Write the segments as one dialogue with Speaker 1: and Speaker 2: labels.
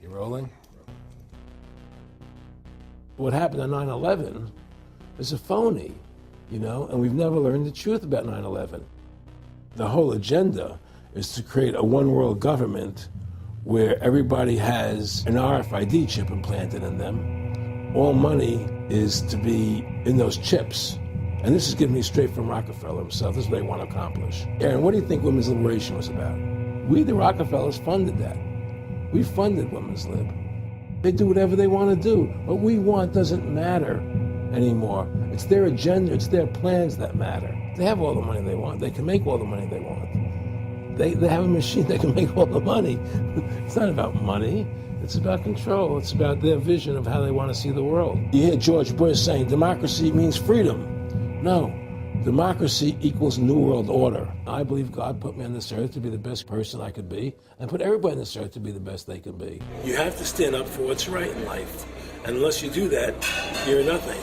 Speaker 1: You rolling? What happened on 9/11 is a phony, and we've never learned the truth about 9/11. The whole agenda is to create a one-world government where everybody has an RFID chip implanted in them. All money is to be in those chips. And this is given me straight from Rockefeller himself. This is what they want to accomplish. Aaron, what do you think women's liberation was about? We, the Rockefellers, funded that. We funded women's lib. They do whatever they want to do. What we want doesn't matter anymore. It's their agenda, it's their plans that matter. They have all the money they want. They can make all the money they want. They have a machine that can make all the money. It's not about money. It's about control. It's about their vision of how they want to see the world. You hear George Bush saying democracy means freedom. No. Democracy equals New World Order. I believe God put me on this earth to be the best person I could be, and put everybody on this earth to be the best they can be. You have to stand up for what's right in life. And unless you do that, you're nothing.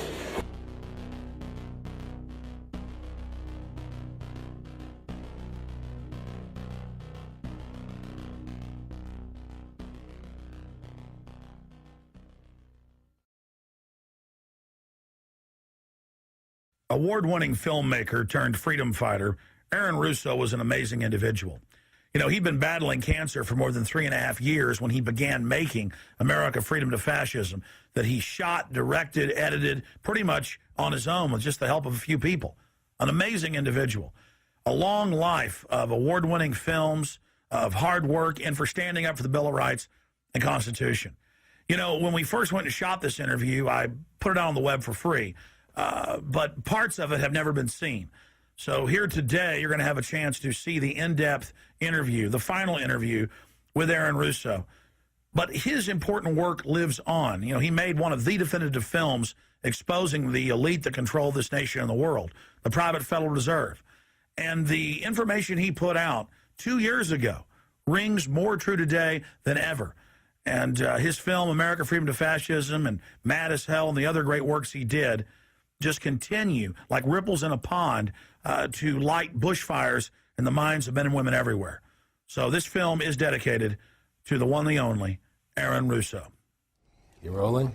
Speaker 2: Award-winning filmmaker turned freedom fighter, Aaron Russo was an amazing individual. He'd been battling cancer for more than 3.5 years when he began making America Freedom to Fascism, that he shot, directed, edited, pretty much on his own with just the help of a few people. An amazing individual. A long life of award-winning films, of hard work, and for standing up for the Bill of Rights and Constitution. When we first went and shot this interview, I put it out on the web for free. But parts of it have never been seen. So here today, you're going to have a chance to see the in-depth interview, the final interview with Aaron Russo. But his important work lives on. He made one of the definitive films exposing the elite that control this nation and the world, the private Federal Reserve. And the information he put out 2 years ago rings more true today than ever. And his film, America Freedom to Fascism, and Mad as Hell, and the other great works he did, just continue like ripples in a pond to light bushfires in the minds of men and women everywhere. So this film is dedicated to the one, the only, Aaron Russo.
Speaker 1: You rolling?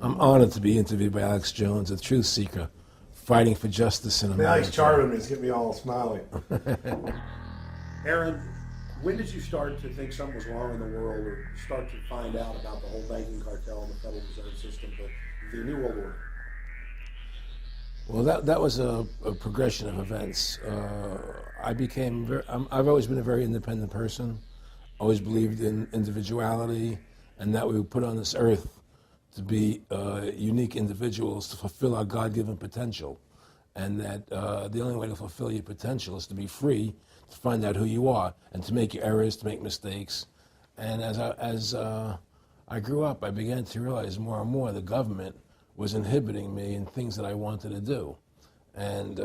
Speaker 1: I'm honored to be interviewed by Alex Jones, a truth seeker, fighting for justice in America.
Speaker 3: Now he's charming me. He's getting me all smiling.
Speaker 4: Aaron, when did you start to think something was wrong in the world, or start to find out about the whole banking cartel and the Federal Reserve System, the New World Order?
Speaker 1: Well, that was a progression of events. I've always been a very independent person, always believed in individuality, and that we were put on this earth to be unique individuals to fulfill our God-given potential, and that the only way to fulfill your potential is to be free, to find out who you are, and to make your errors, to make mistakes. And as I grew up, I began to realize more and more the government was inhibiting me in things that I wanted to do. And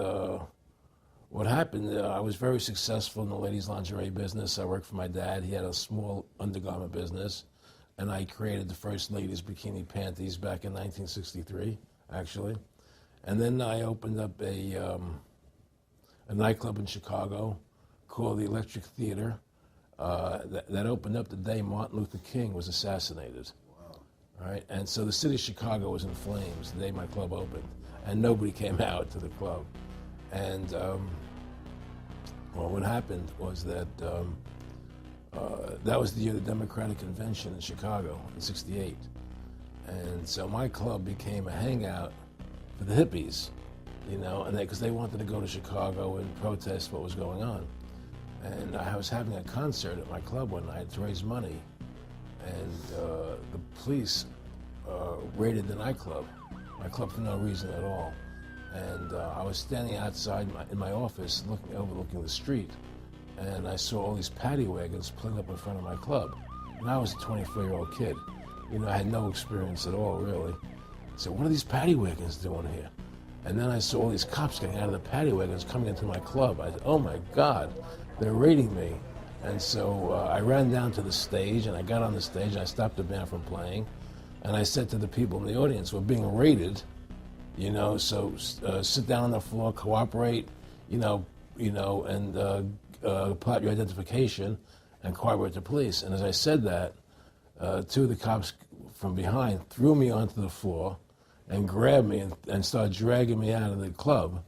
Speaker 1: what happened, I was very successful in the ladies' lingerie business. I worked for my dad. He had a small undergarment business, and I created the first ladies' bikini panties back in 1963, actually. And then I opened up a nightclub in Chicago called the Electric Theater that opened up the day Martin Luther King was assassinated. All right, and so the city of Chicago was in flames the day my club opened, and nobody came out to the club. And well, what happened was that that was the year of the Democratic Convention in Chicago in '68, and so my club became a hangout for the hippies, and because they wanted to go to Chicago and protest what was going on. And I was having a concert at my club one night to raise money. And the police raided the nightclub, my club, for no reason at all. And I was standing outside in my office overlooking the street, and I saw all these paddy wagons pulling up in front of my club. And I was a 24-year-old kid. I had no experience at all, really. So what are these paddy wagons doing here? And then I saw all these cops getting out of the paddy wagons coming into my club. I said, oh my God, they're raiding me. And so I ran down to the stage, and I got on the stage, and I stopped the band from playing, and I said to the people in the audience, we're being raided, so sit down on the floor, cooperate, and pull out your identification and cooperate with the police. And as I said that, two of the cops from behind threw me onto the floor and grabbed me and started dragging me out of the club.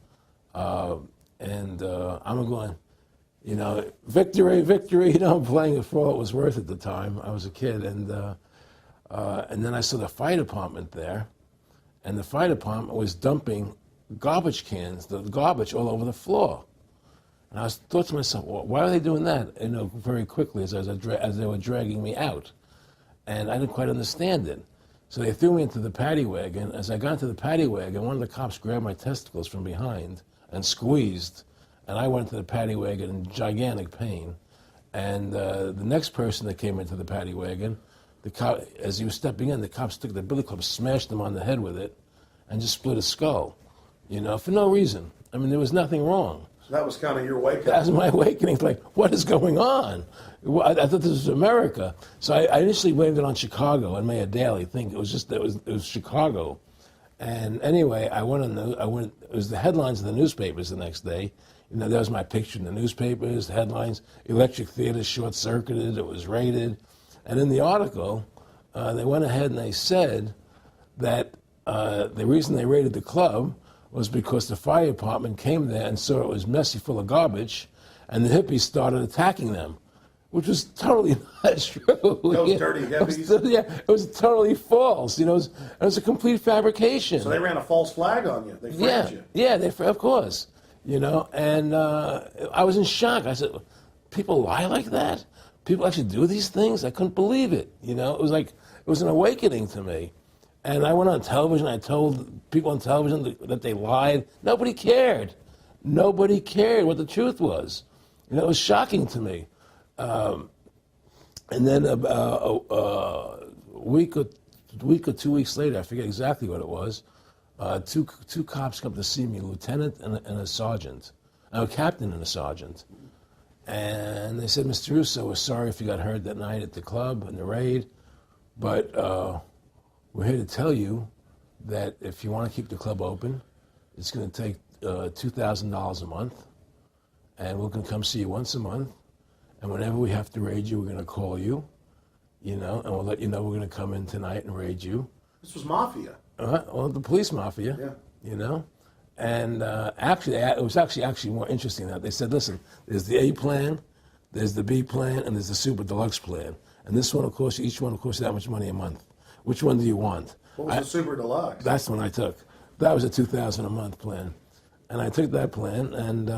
Speaker 1: I'm going, you know, victory, victory. You know, I'm playing it for all it was worth at the time. I was a kid. And then I saw the fire department there. And the fire department was dumping garbage cans, the garbage all over the floor. And I thought to myself, well, why are they doing that? You know, very quickly as they were dragging me out. And I didn't quite understand it. So they threw me into the paddy wagon. As I got into the paddy wagon, one of the cops grabbed my testicles from behind and squeezed. And I went into the paddy wagon in gigantic pain. And the next person that came into the paddy wagon, the cop, as he was stepping in, the cops took the billy club, smashed him on the head with it, and just split his skull, you know, for no reason. I mean, there was nothing wrong.
Speaker 4: So that was kind of your wake-up.
Speaker 1: That was my awakening. Like, what is going on? I thought this was America. So I initially blamed it on Chicago and made a daily thing. It was Chicago. And anyway, it was the headlines of the newspapers the next day. You know, there was my picture in the newspapers, the headlines, electric theater short-circuited, it was raided. And in the article, they went ahead and they said that the reason they raided the club was because the fire department came there and saw it was messy, full of garbage, and the hippies started attacking them, which was totally not true.
Speaker 4: Those dirty hippies?
Speaker 1: It was totally false. You know, it was a complete fabrication.
Speaker 4: So they ran a false flag on you. They framed you.
Speaker 1: Yeah, of course. You know, and I was in shock. I said, people lie like that? People actually do these things? I couldn't believe it. You know, it was an awakening to me. And I went on television. I told people on television that they lied. Nobody cared. Nobody cared what the truth was. You know, it was shocking to me. And then a week or 2 weeks later, I forget exactly what it was, two cops come to see me, a lieutenant and a sergeant, a captain and a sergeant. And they said, Mr. Russo, we're sorry if you got hurt that night at the club in the raid, but we're here to tell you that if you want to keep the club open, it's going to take $2,000 a month, and we're going to come see you once a month, and whenever we have to raid you, we're going to call you, you know, and we'll let you know we're going to come in tonight and raid you.
Speaker 4: This was mafia.
Speaker 1: Well, the police mafia,
Speaker 4: Yeah.
Speaker 1: you know. And actually, it was actually more interesting that they said, listen, there's the A plan, there's the B plan, and there's the super deluxe plan. And this one, of course, each one will cost you that much money a month. Which one do you want?
Speaker 4: What was the super deluxe?
Speaker 1: That's the one I took. That was a $2,000 a month plan. And I took that plan, and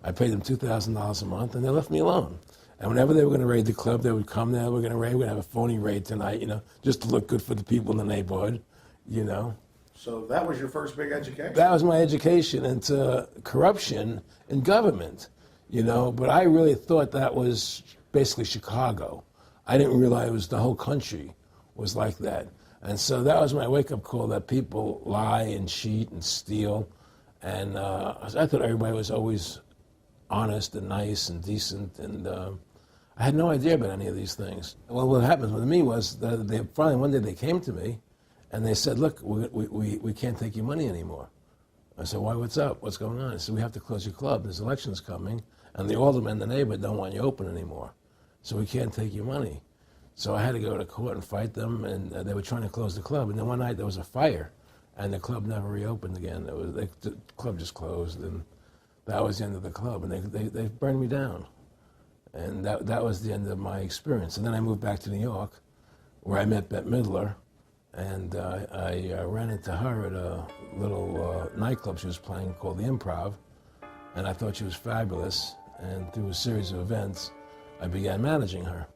Speaker 1: I paid them $2,000 a month, and they left me alone. And whenever they were going to raid the club, they would come there, we're going to have a phony raid tonight, you know, just to look good for the people in the neighborhood, you know.
Speaker 4: So that was your first big education?
Speaker 1: That was my education into corruption in government, you know, but I really thought that was basically Chicago. I didn't realize it was the whole country was like that. And so that was my wake-up call, that people lie and cheat and steal. And I thought everybody was always honest and nice and decent, and I had no idea about any of these things. Well, what happened with me was that they finally one day they came to me, and they said, "Look, we can't take your money anymore." I said, "Why? What's up? What's going on?" I said, "We have to close your club. There's elections coming, and the aldermen in the neighborhood don't want you open anymore, so we can't take your money." So I had to go to court and fight them, and they were trying to close the club. And then one night there was a fire, and the club never reopened again. The club just closed, and that was the end of the club. And they burned me down, and that was the end of my experience. And then I moved back to New York, where I met Bette Midler, and I ran into her at a little nightclub she was playing called the Improv, and I thought she was fabulous. And through a series of events, I began managing her.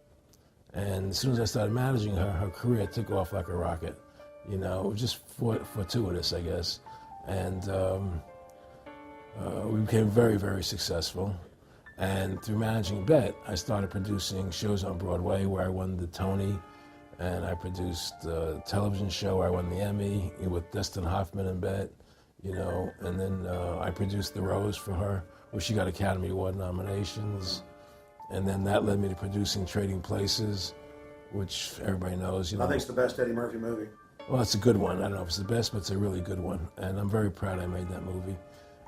Speaker 1: And as soon as I started managing her, her career took off like a rocket. You know, it was just fortuitous, I guess. And we became very, very successful. And through managing Bette, I started producing shows on Broadway where I won the Tony, and I produced a television show where I won the Emmy with Dustin Hoffman and Bette, you know. And then I produced The Rose for her, where she got Academy Award nominations. And then that led me to producing Trading Places, which everybody knows. You know,
Speaker 4: I think it's the best Eddie Murphy movie.
Speaker 1: Well, it's a good one. I don't know if it's the best, but it's a really good one. And I'm very proud I made that movie.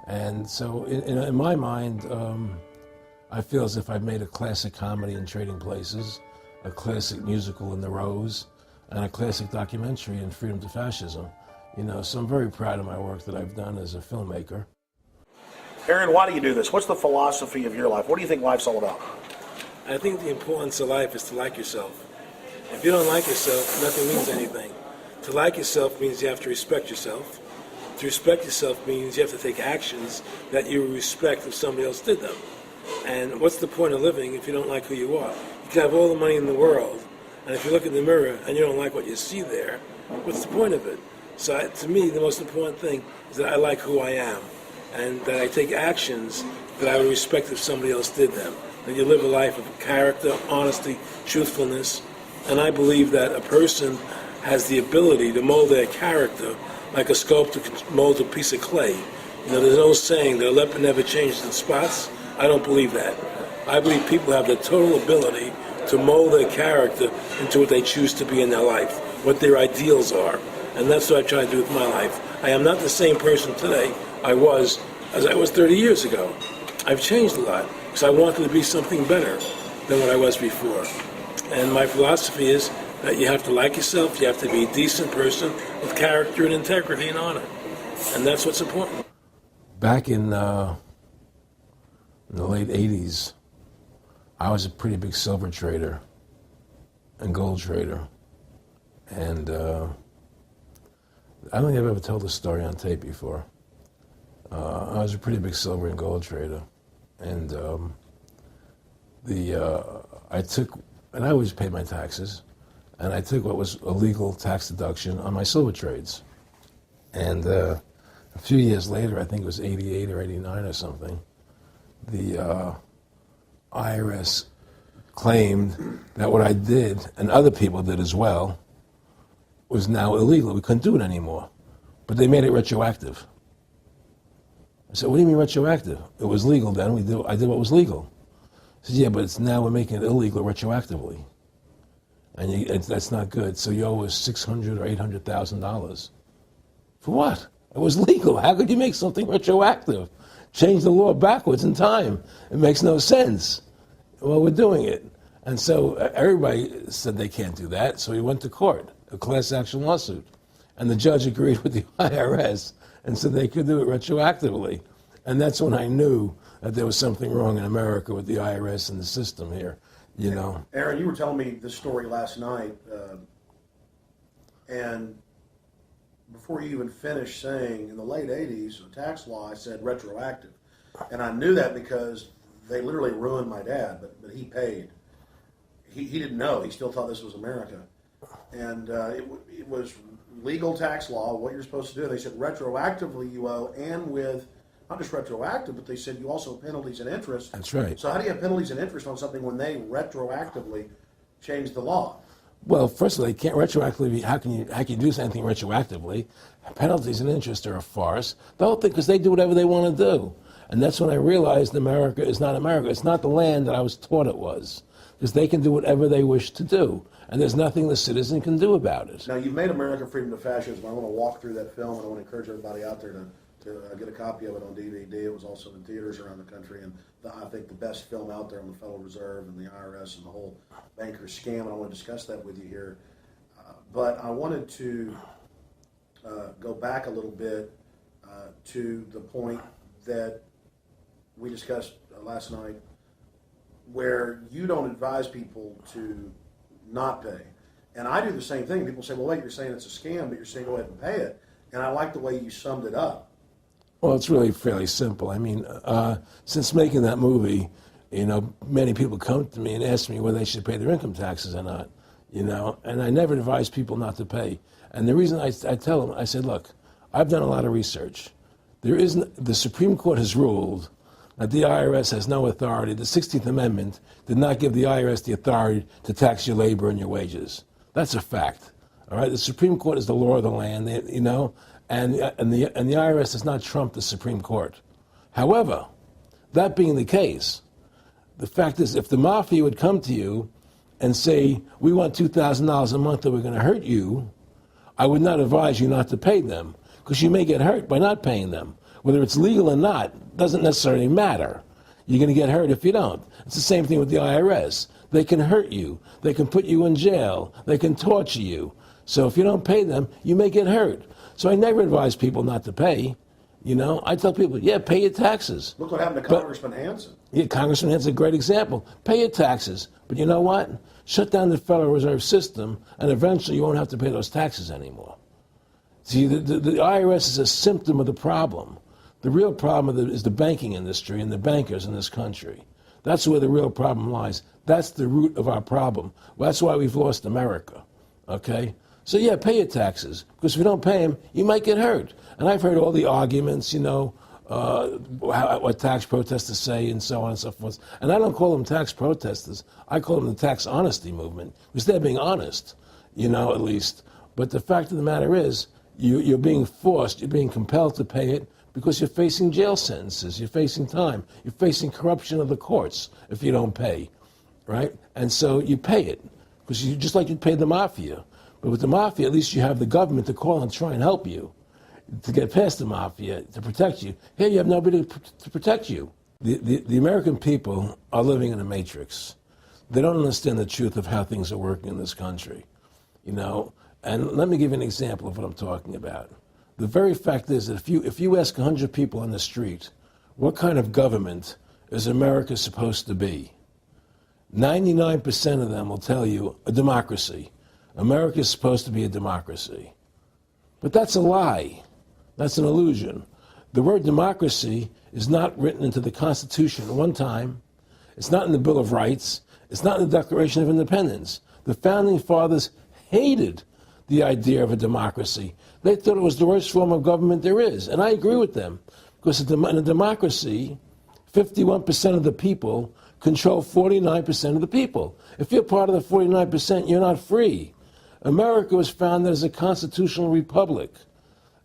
Speaker 1: And so in my mind, I feel as if I've made a classic comedy in Trading Places. a classic musical in The Rose, and a classic documentary in Freedom to Fascism. You know, so I'm very proud of my work that I've done as a filmmaker.
Speaker 2: Aaron, why do you do this? What's the philosophy of your life? What do you think life's all about?
Speaker 1: I think the importance of life is to like yourself. If you don't like yourself, nothing means anything. To like yourself means you have to respect yourself. To respect yourself means you have to take actions that you respect if somebody else did them. And what's the point of living if you don't like who you are? You can have all the money in the world, and if you look in the mirror and you don't like what you see there, what's the point of it? So to me, the most important thing is that I like who I am, and that I take actions that I would respect if somebody else did them. That you live a life of character, honesty, truthfulness, and I believe that a person has the ability to mold their character like a sculptor can mold a piece of clay. You know, there's no saying that a leopard never changes in spots. I don't believe that. I believe people have the total ability to mold their character into what they choose to be in their life, what their ideals are. And that's what I try to do with my life. I am not the same person today I was 30 years ago. I've changed a lot because I wanted to be something better than what I was before. And my philosophy is that you have to like yourself, you have to be a decent person with character and integrity and honor. And that's what's important. Back in the late 80s, I was a pretty big silver trader and gold trader. And I don't think I've ever told this story on tape before. I was a pretty big silver and gold trader. And I always paid my taxes. And I took what was a legal tax deduction on my silver trades. And a few years later, I think it was 88 or 89 or something, the IRS claimed that what I did, and other people did as well, was now illegal. We couldn't do it anymore. But they made it retroactive. I said, what do you mean retroactive? It was legal then. I did what was legal. I said, yeah, but now we're making it illegal retroactively. And that's not good. So you owe us $600,000 or $800,000. For what? It was legal. How could you make something retroactive? Change the law backwards in time. It makes no sense. Well, we're doing it. And so everybody said they can't do that. So we went to court, a class action lawsuit. And the judge agreed with the IRS and said they could do it retroactively. And that's when I knew that there was something wrong in America with the IRS and the system here. You know,
Speaker 4: Aaron, you were telling me this story last night, and before you even finished saying in the late 80s, the tax law, I said retroactive. And I knew that because they literally ruined my dad, but he paid. He didn't know. He still thought this was America. And it was legal tax law, what you're supposed to do. They said retroactively you owe, and with not just retroactive, but they said you also have penalties and interest.
Speaker 1: That's right.
Speaker 4: So how do you have penalties and interest on something when they retroactively change the law?
Speaker 1: Well, first of all, they can't retroactively. How can you do anything retroactively? Penalties and interest are a farce. The whole thing, because they do whatever they want to do. And that's when I realized America is not America. It's not the land that I was taught it was. Because they can do whatever they wish to do. And there's nothing the citizen can do about it.
Speaker 4: Now, you've made America Freedom to Fascism. I want to walk through that film, and I want to encourage everybody out there to get a copy of it on DVD. It was also in theaters around the country, and I think the best film out there on the Federal Reserve and the IRS and the whole banker scam, and I want to discuss that with you here. But I wanted to go back a little bit to the point that we discussed last night, where you don't advise people to not pay. And I do the same thing. People say, well, wait, you're saying it's a scam, but you're saying go ahead and pay it. And I like the way you summed it up.
Speaker 1: Well, it's really fairly simple. I mean, since making that movie, you know, many people come to me and ask me whether they should pay their income taxes or not, you know, and I never advise people not to pay. And the reason I tell them, I said, look, I've done a lot of research. The Supreme Court has ruled that the IRS has no authority. The 16th Amendment did not give the IRS the authority to tax your labor and your wages. That's a fact. All right, the Supreme Court is the law of the land, you know, and the IRS does not trump the Supreme Court. However, that being the case, the fact is, if the mafia would come to you and say, we want $2,000 a month or we're going to hurt you, I would not advise you not to pay them, because you may get hurt by not paying them. Whether it's legal or not doesn't necessarily matter. You're going to get hurt if you don't. It's the same thing with the IRS. They can hurt you. They can put you in jail. They can torture you. So if you don't pay them, you may get hurt. So I never advise people not to pay. You know, I tell people, yeah, pay your taxes.
Speaker 4: Look what happened to Congressman Hansen.
Speaker 1: Yeah, Congressman Hansen's a great example. Pay your taxes. But you know what? Shut down the Federal Reserve System, and eventually you won't have to pay those taxes anymore. See, the IRS is a symptom of the problem. The real problem is the banking industry and the bankers in this country. That's where the real problem lies. That's the root of our problem. That's why we've lost America, okay? So, yeah, pay your taxes, because if you don't pay them, you might get hurt. And I've heard all the arguments, you know, what tax protesters say and so on and so forth. And I don't call them tax protesters. I call them the tax honesty movement, because they're being honest, you know, at least. But the fact of the matter is, you're being forced, you're being compelled to pay it because you're facing jail sentences, you're facing time, you're facing corruption of the courts if you don't pay, right? And so you pay it, because you just like you'd pay the mafia. But with the mafia, at least you have the government to call and try and help you to get past the mafia, to protect you. Here you have nobody to protect you. The American people are living in a matrix. They don't understand the truth of how things are working in this country, you know. And let me give you an example of what I'm talking about. The very fact is that if you ask 100 people on the street, what kind of government is America supposed to be? 99% of them will tell you a democracy. America is supposed to be a democracy. But that's a lie. That's an illusion. The word democracy is not written into the Constitution at one time. It's not in the Bill of Rights. It's not in the Declaration of Independence. The Founding Fathers hated the idea of a democracy. They thought it was the worst form of government there is. And I agree with them, because in a democracy, 51% of the people control 49% of the people. If you're part of the 49%, you're not free. America was founded as a constitutional republic.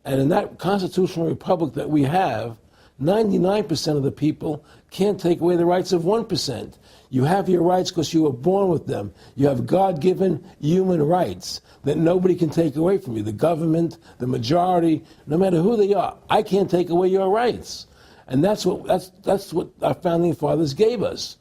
Speaker 1: And in that constitutional republic that we have, 99% of the people can't take away the rights of 1%. You have your rights because you were born with them. You have God-given human rights that nobody can take away from you. The government, the majority, no matter who they are, I can't take away your rights. And that's what our founding fathers gave us.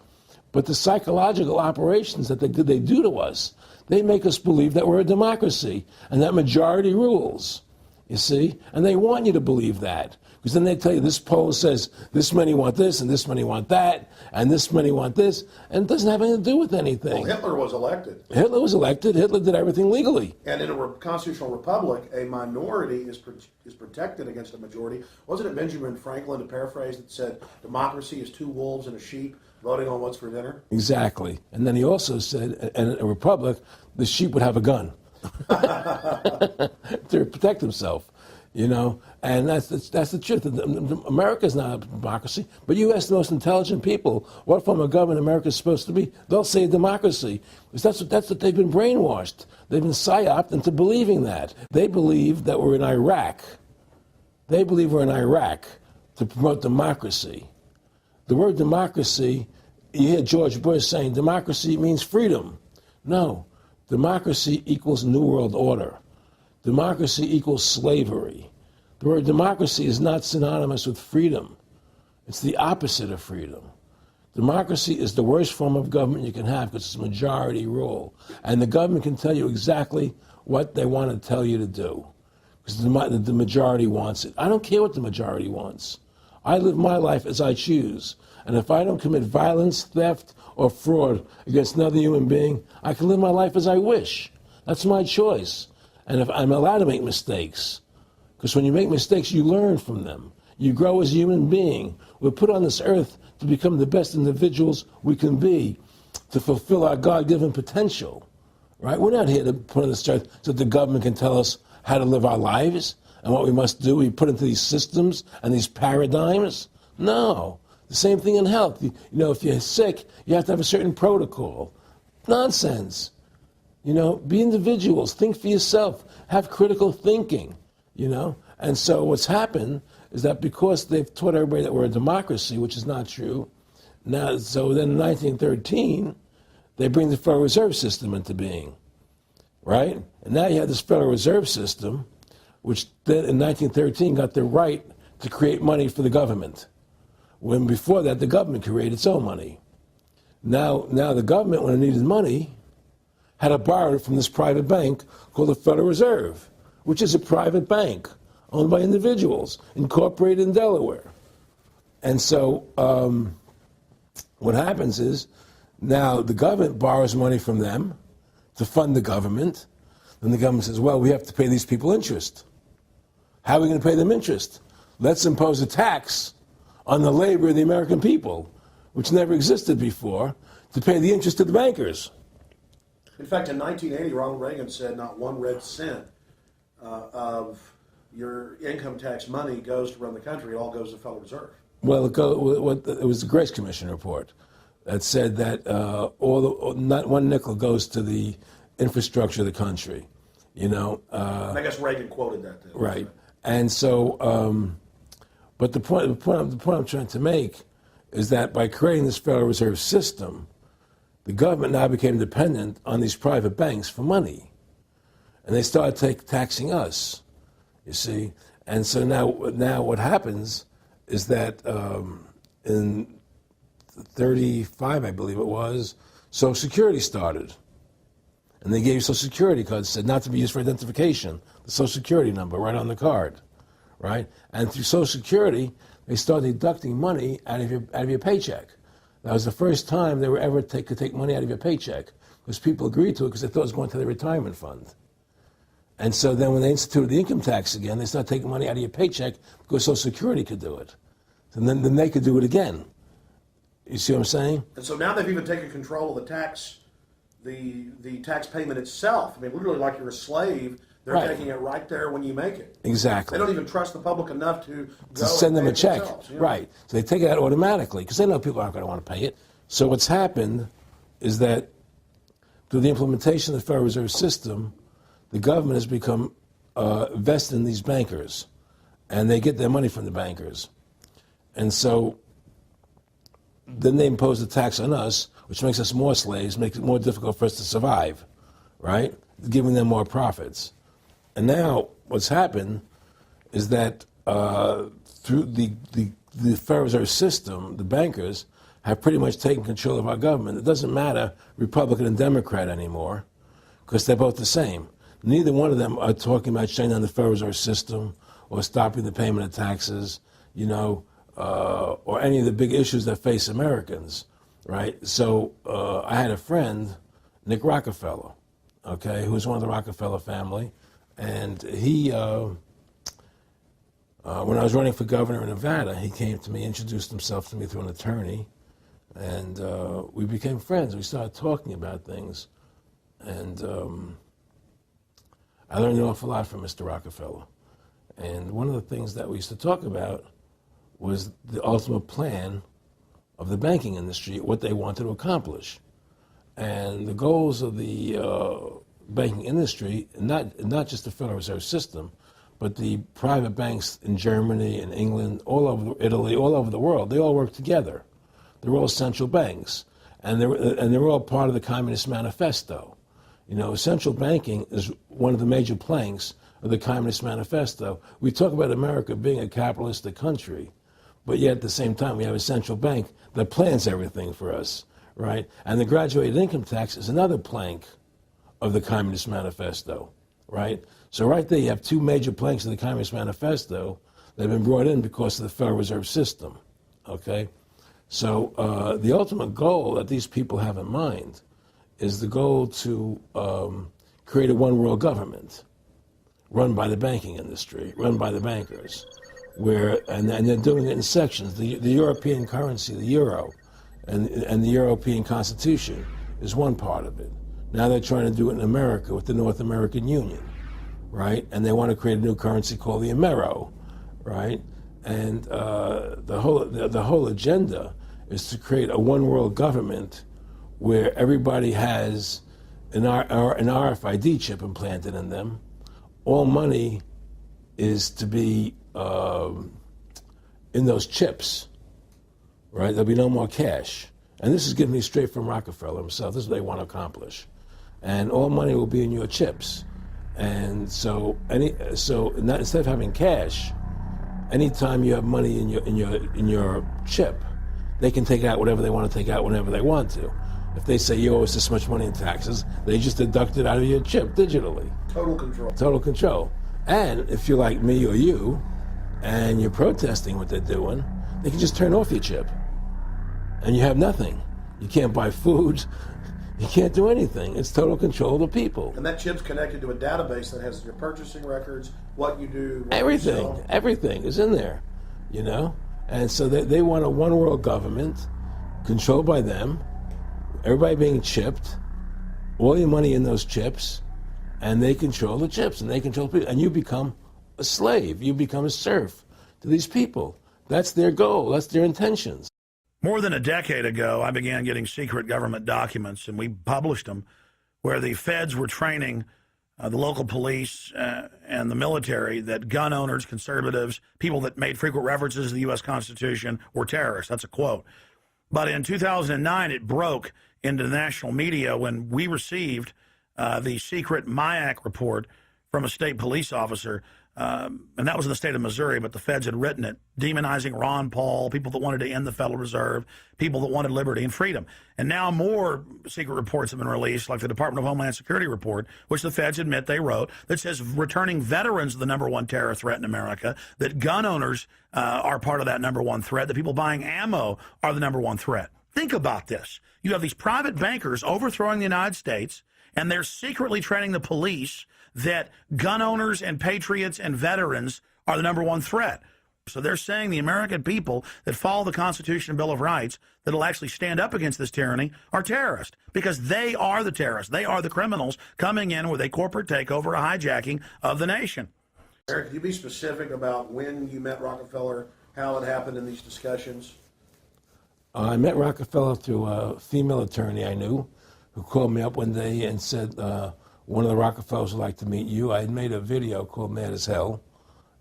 Speaker 1: But the psychological operations that they do to us, they make us believe that we're a democracy and that majority rules, you see? And they want you to believe that, because then they tell you this poll says this many want this and this many want that and this many want this, and it doesn't have anything to do with anything.
Speaker 4: Well, Hitler was elected.
Speaker 1: Hitler was elected. Hitler did everything legally.
Speaker 4: And in a constitutional republic, a minority is protected against a majority. Wasn't it Benjamin Franklin, to paraphrase, that said democracy is two wolves and a sheep voting on what's for dinner?
Speaker 1: Exactly. And then he also said, in a republic, the sheep would have a gun to protect himself, you know. And that's the truth. America's not a democracy, but you ask the most intelligent people what form of government America is supposed to be, they'll say democracy, because that's what they've been brainwashed. They've been psyoped into believing that. They believe that we're in Iraq. They believe we're in Iraq to promote democracy. The word democracy, you hear George Bush saying democracy means freedom. No, democracy equals New World Order. Democracy equals slavery. The word democracy is not synonymous with freedom. It's the opposite of freedom. Democracy is the worst form of government you can have, because it's majority rule. And the government can tell you exactly what they want to tell you to do, because the majority wants it. I don't care what the majority wants. I live my life as I choose. And if I don't commit violence, theft, or fraud against another human being, I can live my life as I wish. That's my choice. And if I'm allowed to make mistakes, because when you make mistakes, you learn from them. You grow as a human being. We're put on this earth to become the best individuals we can be, to fulfill our God-given potential, right? We're not here to put on this earth so that the government can tell us how to live our lives and what we must do. We put into these systems and these paradigms. No. The same thing in health. You know, if you're sick, you have to have a certain protocol. Nonsense. You know, be individuals. Think for yourself. Have critical thinking, you know. And so what's happened is that because they've taught everybody that we're a democracy, which is not true, now, so then in 1913, they bring the Federal Reserve System into being, right? And now you have this Federal Reserve System, which then in 1913 got the right to create money for the government, when before that the government created its own money. Now the government, when it needed money, had to borrow it from this private bank called the Federal Reserve, which is a private bank owned by individuals, incorporated in Delaware. And so what happens is now the government borrows money from them to fund the government. Then the government says, well, we have to pay these people interest. How are we going to pay them interest? Let's impose a tax on the labor of the American people, which never existed before, to pay the interest to the bankers.
Speaker 4: In fact, in 1980, Ronald Reagan said not one red cent of your income tax money goes to run the country. It all goes to the Federal Reserve.
Speaker 1: Well, it was the Grace Commission report that said that not one nickel goes to the infrastructure of the country. And
Speaker 4: I guess Reagan quoted that. Too,
Speaker 1: right. And so, but the point I'm trying to make is that by creating this Federal Reserve System, the government now became dependent on these private banks for money. And they started taxing us, you see. And so now what happens is that in 1935, I believe it was, Social Security started. And they gave you Social Security cards, said not to be used for identification, the Social Security number right on the card, right? And through Social Security, they started deducting money out of your paycheck. That was the first time they were ever could take money out of your paycheck, because people agreed to it because they thought it was going to their retirement fund. And so then when they instituted the income tax again, they started taking money out of your paycheck because Social Security could do it. And then they could do it again. You see what I'm saying?
Speaker 4: And so now they've even taken control of the tax payment itself. I mean, literally like you're a slave. They're
Speaker 1: Right.
Speaker 4: taking it right there when you make it.
Speaker 1: Exactly.
Speaker 4: They don't even trust the public enough to go
Speaker 1: Send them
Speaker 4: and
Speaker 1: a
Speaker 4: pay it
Speaker 1: check.
Speaker 4: themselves, you know?
Speaker 1: Right. So they take it out automatically because they know people aren't going to want to pay it. So what's happened is that through the implementation of the Federal Reserve System, the government has become vested in these bankers, and they get their money from the bankers. And so then they impose a tax on us, which makes us more slaves, makes it more difficult for us to survive, right? Giving them more profits. And now what's happened is that through the Federal Reserve System, the bankers have pretty much taken control of our government. It doesn't matter Republican and Democrat anymore, because they're both the same. Neither one of them are talking about shutting down the Federal Reserve System or stopping the payment of taxes, or any of the big issues that face Americans, right? So I had a friend, Nick Rockefeller, okay, who was one of the Rockefeller family, and he, when I was running for governor in Nevada, he came to me, introduced himself to me through an attorney, and we became friends. We started talking about things, and I learned an awful lot from Mr. Rockefeller. And one of the things that we used to talk about was the ultimate plan of the banking industry, what they wanted to accomplish. And the goals of the banking industry, not just the Federal Reserve System, but the private banks in Germany and England, all over Italy, all over the world, they all work together. They're all central banks, and they're all part of the Communist Manifesto. Central banking is one of the major planks of the Communist Manifesto. We talk about America being a capitalistic country, but yet at the same time we have a central bank that plans everything for us, right? And the graduated income tax is another plank of the Communist Manifesto, right? So right there you have two major planks of the Communist Manifesto that have been brought in because of the Federal Reserve System, okay? So the ultimate goal that these people have in mind is the goal to create a one-world government run by the banking industry, run by the bankers, and they're doing it in sections. The European currency, the euro, and the European Constitution is one part of it. Now they're trying to do it in America with the North American Union, right? And they want to create a new currency called the Amero, right? And the whole agenda is to create a one-world government where everybody has an RFID chip implanted in them. All money is to be in those chips, right? There'll be no more cash. And this is given me straight from Rockefeller himself. This is what they want to accomplish. And all money will be in your chips. And so instead of having cash, anytime you have money in your chip, they can take out whatever they want to take out whenever they want to. If they say you owe us this much money in taxes, they just deduct it out of your chip digitally.
Speaker 4: Total control.
Speaker 1: Total control. And if you're like me or you, and you're protesting what they're doing, they can just turn off your chip. And you have nothing. You can't buy food. You can't do anything. It's total control of the people.
Speaker 4: And that chip's connected to a database that has your purchasing records, what you do, what
Speaker 1: Everything.
Speaker 4: you sell.
Speaker 1: Everything is in there, you know? And so they want a one world government controlled by them, everybody being chipped, all your money in those chips, and they control the chips, and they control people. And you become a slave. You become a serf to these people. That's their goal. That's their intentions.
Speaker 2: More than a decade ago, I began getting secret government documents, and we published them, where the feds were training the local police and the military that gun owners, conservatives, people that made frequent references to the U.S. Constitution were terrorists. That's a quote. But in 2009, it broke into the national media when we received the secret MIAC report from a state police officer, and that was in the state of Missouri, but the feds had written it, demonizing Ron Paul, people that wanted to end the Federal Reserve, people that wanted liberty and freedom. And now more secret reports have been released, like the Department of Homeland Security report, which the feds admit they wrote, that says returning veterans are the #1 terror threat in America, that gun owners are part of that #1 threat, that people buying ammo are the #1 threat. Think about this. You have these private bankers overthrowing the United States, and they're secretly training the police that gun owners and patriots and veterans are the #1 threat. So they're saying the American people that follow the Constitution and Bill of Rights that'll actually stand up against this tyranny are terrorists, because they are the terrorists. They are the criminals coming in with a corporate takeover, a hijacking of the nation.
Speaker 4: Eric, can you be specific about when you met Rockefeller, how it happened in these discussions?
Speaker 1: I met Rockefeller through a female attorney I knew who called me up one day and said, one of the Rockefellers would like to meet you. I had made a video called Mad as Hell,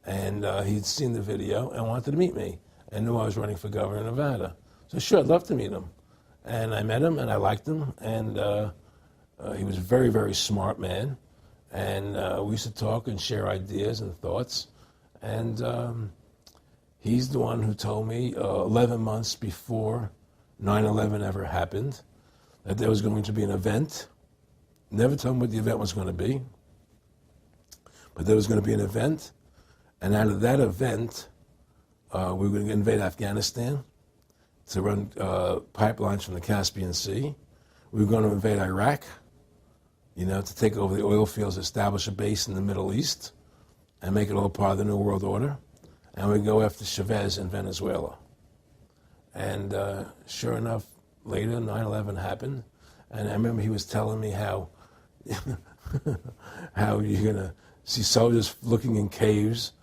Speaker 1: and he'd seen the video and wanted to meet me and knew I was running for governor of Nevada. So sure, I'd love to meet him. And I met him, and I liked him, and he was a very, very smart man. And we used to talk and share ideas and thoughts. And he's the one who told me 11 months before 9/11 ever happened that there was going to be an event. Never told me what the event was going to be, but there was going to be an event, and out of that event, we were going to invade Afghanistan to run pipelines from the Caspian Sea. We were going to invade Iraq, you know, to take over the oil fields, establish a base in the Middle East, and make it all part of the New World Order. And we'd go after Chavez in Venezuela. And sure enough, later, 9/11 happened, and I remember he was telling me how how you're going to see soldiers looking in caves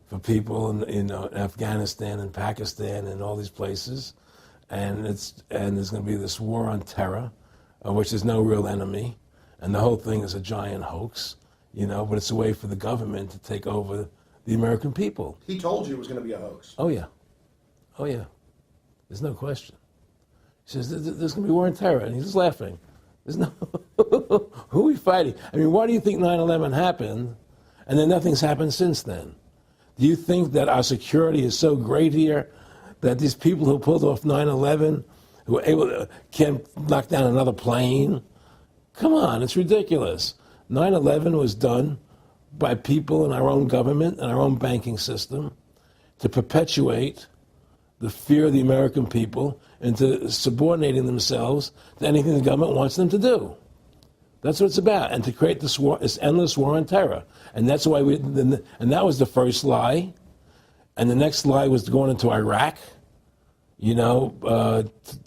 Speaker 1: for people in Afghanistan and Pakistan and all these places. And there's going to be this war on terror, which there's no real enemy. And the whole thing is a giant hoax, you know, but it's a way for the government to take over the American people.
Speaker 4: He told you it was going to be a hoax.
Speaker 1: Oh, yeah. Oh, yeah. There's no question. He says, there's going to be war on terror. And he's just laughing. There's no, who are we fighting? I mean, why do you think 9/11 happened and then nothing's happened since then? Do you think that our security is so great here that these people who pulled off 9/11, who were able to, can't knock down another plane? Come on, it's ridiculous. 9/11 was done by people in our own government and our own banking system to perpetuate the fear of the American people into subordinating themselves to anything the government wants them to do. That's what it's about, and to create this war, this endless war on terror. And that's why and that was the first lie. And the next lie was going into Iraq, you know,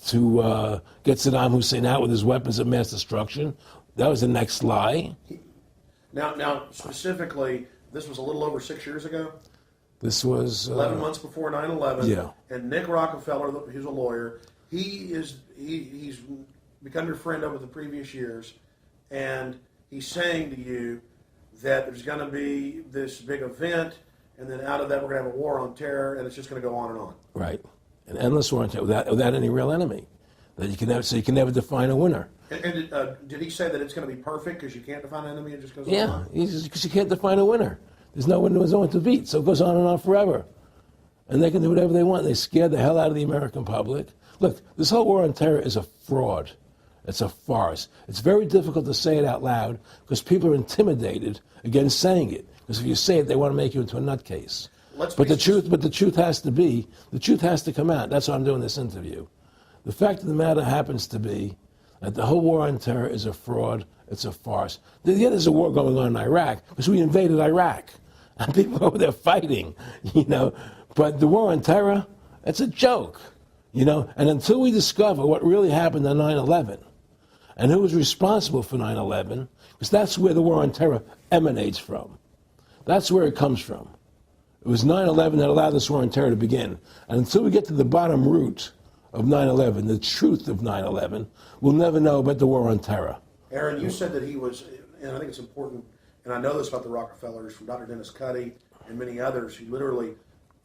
Speaker 1: to get Saddam Hussein out with his weapons of mass destruction. That was the next lie.
Speaker 4: Now, specifically, this was a little over 6 years ago?
Speaker 1: This was
Speaker 4: 11 months before 9/11.
Speaker 1: Yeah.
Speaker 4: And Nick Rockefeller, who's a lawyer, he's become your friend over the previous years, and he's saying to you that there's going to be this big event, and then out of that we're going to have a war on terror, and it's just going to go on and on.
Speaker 1: Right, an endless war on terror without any real enemy. That you can never define a winner.
Speaker 4: And did he say that it's going to be perfect because you can't define an enemy? It just goes on
Speaker 1: Yeah,
Speaker 4: and on?
Speaker 1: because you can't define a winner. There's no one to beat, so it goes on and on forever. and they can do whatever they want. They scare the hell out of the American public. Look, this whole war on terror is a fraud. It's a farce. It's very difficult to say it out loud because people are intimidated against saying it. Because if you say it, they want to make you into a nutcase. But the truth has to come out. That's why I'm doing this interview. The fact of the matter happens to be that the whole war on terror is a fraud. It's a farce. Yeah, there's a war going on in Iraq because we invaded Iraq. And people over there fighting, you know. But the war on terror, it's a joke, you know. And until we discover what really happened on 9/11 and who was responsible for 9/11, because that's where the war on terror emanates from. That's where it comes from. It was 9/11 that allowed this war on terror to begin. And until we get to the bottom root of 9/11, the truth of 9/11, we'll never know about the war on terror.
Speaker 4: Aaron, you said that he was, and I think it's important, and I know this about the Rockefellers from Dr. Dennis Cuddy and many others, who literally,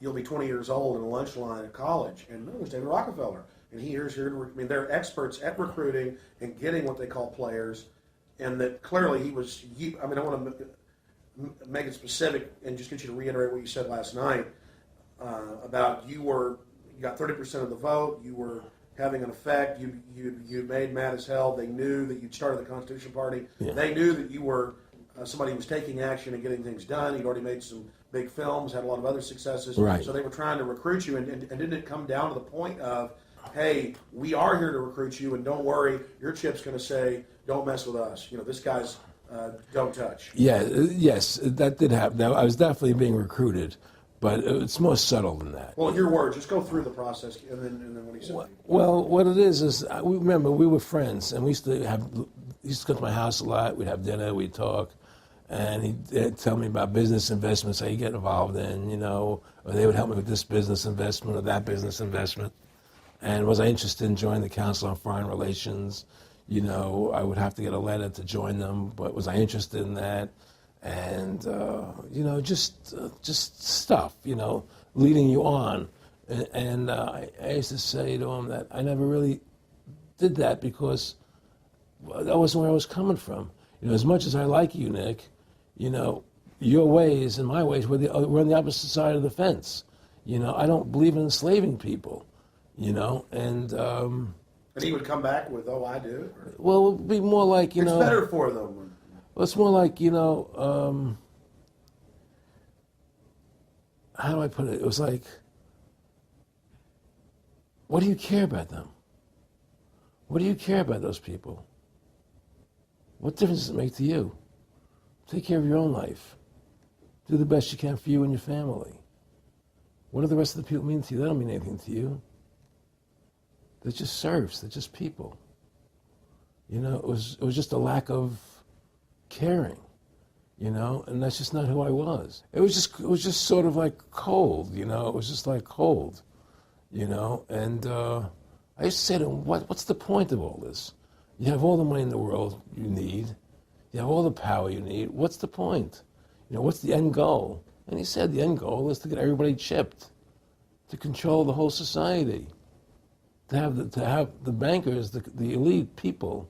Speaker 4: you'll be 20 years old in a lunch line at college, and no, there's David Rockefeller. And here's here. I mean, they're experts at recruiting and getting what they call players, and that clearly he was. I mean, I want to make it specific and just get you to reiterate what you said last night about you got 30% of the vote. You were having an effect. You made mad as hell. They knew that you'd started the Constitution Party. Yeah. They knew that you were somebody who was taking action and getting things done. You'd already made some big films, had a lot of other successes.
Speaker 1: Right.
Speaker 4: So they were trying to recruit you, and didn't it come down to the point of, hey, we are here to recruit you, and don't worry, your chip's going to say, don't mess with us. You know, this guy's don't touch.
Speaker 1: Yeah, yes, that did happen. Now, I was definitely being recruited, but it's more subtle than that.
Speaker 4: Well, in your words, just go through the process, and then what he said.
Speaker 1: Well, what it is remember, we were friends, and we used to come to my house a lot. We'd have dinner, we'd talk, and he'd tell me about business investments that he'd get involved in, you know, or they would help me with this business investment or that business investment. And was I interested in joining the Council on Foreign Relations? You know, I would have to get a letter to join them, but was I interested in that? And, you know, just stuff, you know, leading you on. And I used to say to him that I never really did that because that wasn't where I was coming from. You know, as much as I like you, Nick, you know, your ways and my ways, we're on the opposite side of the fence. You know, I don't believe in enslaving people, you know, and
Speaker 4: he would come back with, oh, I do? Or?
Speaker 1: Well, it would be more like, you know.
Speaker 4: It's better for them.
Speaker 1: Well, it's more like, you know, how do I put it? It was like, what do you care about them? What do you care about those people? What difference does it make to you? Take care of your own life. Do the best you can for you and your family. What do the rest of the people mean to you? They don't mean anything to you. They're just serfs. They're just people. You know, it was just a lack of caring, you know, and that's just not who I was. It was just sort of like cold, you know. It was just like cold, you know. And I used to say to him, what's the point of all this? You have all the money in the world you need. You have all the power you need. What's the point? You know, what's the end goal? And he said the end goal is to get everybody chipped, to control the whole society. To have the bankers, the elite people,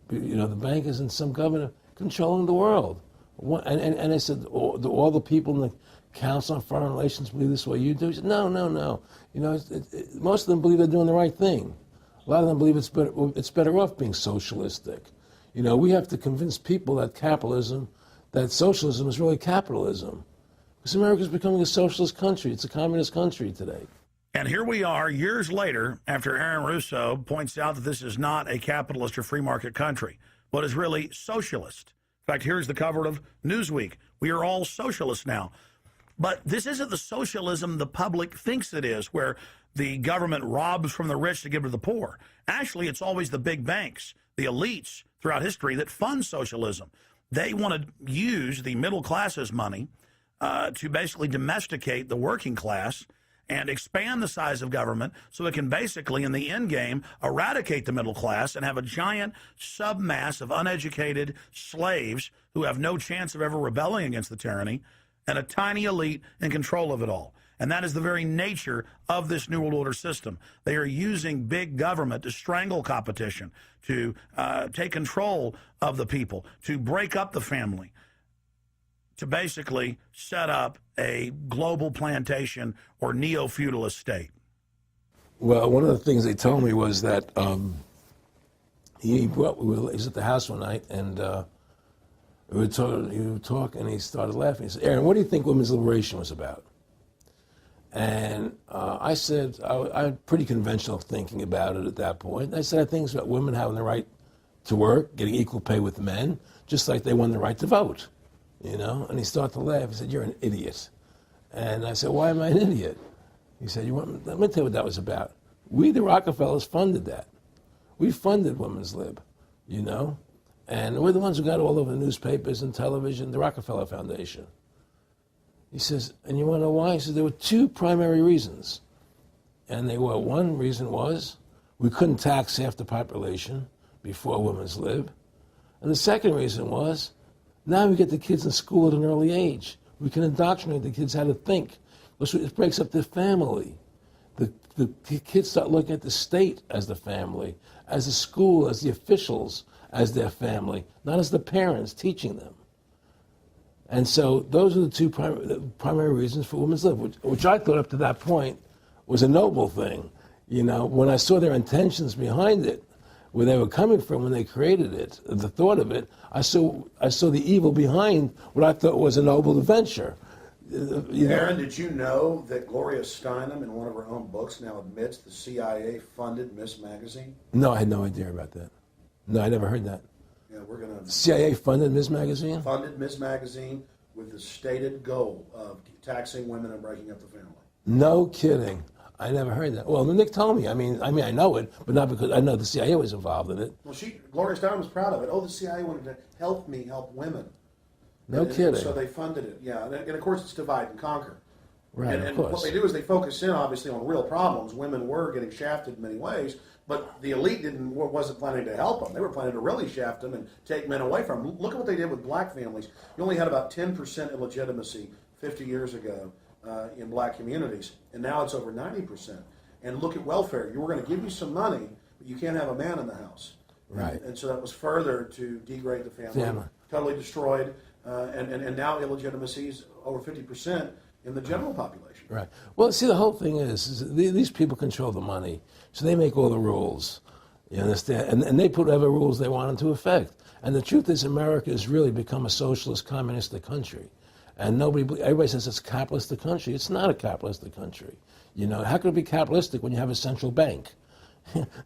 Speaker 1: you know, the bankers and some governor controlling the world. And I said, all the people in the Council on Foreign Relations believe this way you do? He said, no. You know, most of them believe they're doing the right thing. A lot of them believe it's better off being socialistic. You know, we have to convince people that socialism is really capitalism. Because America's becoming a socialist country. It's a communist country today.
Speaker 2: And here we are years later after Aaron Russo points out that this is not a capitalist or free market country, but is really socialist. In fact, here's the cover of Newsweek. We are all socialists now. But this isn't the socialism the public thinks it is, where the government robs from the rich to give to the poor. Actually, it's always the big banks, the elites throughout history that fund socialism. They want to use the middle class's money to basically domesticate the working class and expand the size of government so it can basically, in the end game, eradicate the middle class and have a giant submass of uneducated slaves who have no chance of ever rebelling against the tyranny, and a tiny elite in control of it all. And that is the very nature of this New World Order system. They are using big government to strangle competition, to take control of the people, to break up the family, to basically set up a global plantation or neo-feudalist state?
Speaker 1: Well, one of the things they told me was that he was at the house one night, and we were talking, and he started laughing. He said, "Aaron, what do you think women's liberation was about?" And I said, I had pretty conventional thinking about it at that point. I said, I think it's about women having the right to work, getting equal pay with men, just like they won the right to vote, you know? And he started to laugh. He said, "You're an idiot." And I said, "Why am I an idiot?" He said, "Let me tell you what that was about. We, the Rockefellers, funded that. We funded women's lib, you know? And we're the ones who got all over the newspapers and television, the Rockefeller Foundation." He says, "And you want to know why?" He says, "There were two primary reasons. And they were, one reason was we couldn't tax half the population before women's lib. And the second reason was now we get the kids in school at an early age. We can indoctrinate the kids how to think. It breaks up their family. The kids start looking at the state as the family, as the school, as the officials, as their family, not as the parents teaching them." And so those are the two primary reasons for women's lib, which I thought up to that point was a noble thing. You know, when I saw their intentions behind it, where they were coming from when they created it, the thought of it, I saw the evil behind what I thought was a noble adventure.
Speaker 4: Aaron, did you know that Gloria Steinem, in one of her own books, now admits the CIA funded Miss Magazine?
Speaker 1: No, I had no idea about that. No, I never heard that.
Speaker 4: Yeah, we're going to...
Speaker 1: CIA funded Miss Magazine?
Speaker 4: Funded Miss Magazine with the stated goal of taxing women and breaking up the family.
Speaker 1: No kidding. I never heard that. Well, Nick told me. I mean, I know it, but not because I know the CIA was involved in it.
Speaker 4: Well, Gloria Steinem was proud of it. Oh, the CIA wanted to help women.
Speaker 1: No kidding.
Speaker 4: So they funded it, yeah. And of course, it's divide and conquer.
Speaker 1: Right,
Speaker 4: and
Speaker 1: of course.
Speaker 4: What they do is they focus in, obviously, on real problems. Women were getting shafted in many ways, but the elite wasn't planning to help them. They were planning to really shaft them and take men away from them. Look at what they did with black families. You only had about 10% illegitimacy 50 years ago in black communities, and now it's over 90%. And look at welfare. You were going to give you some money, but you can't have a man in the house.
Speaker 1: Right.
Speaker 4: And so that was further to degrade the family. Totally destroyed. And now illegitimacy is over 50% in the general population.
Speaker 1: Right. Well, see, the whole thing is these people control the money, so they make all the rules. You understand? And they put whatever rules they want into effect. And the truth is, America has really become a socialist, communistic country. And everybody says it's a capitalistic country. It's not a capitalistic country. You know, how could it be capitalistic when you have a central bank?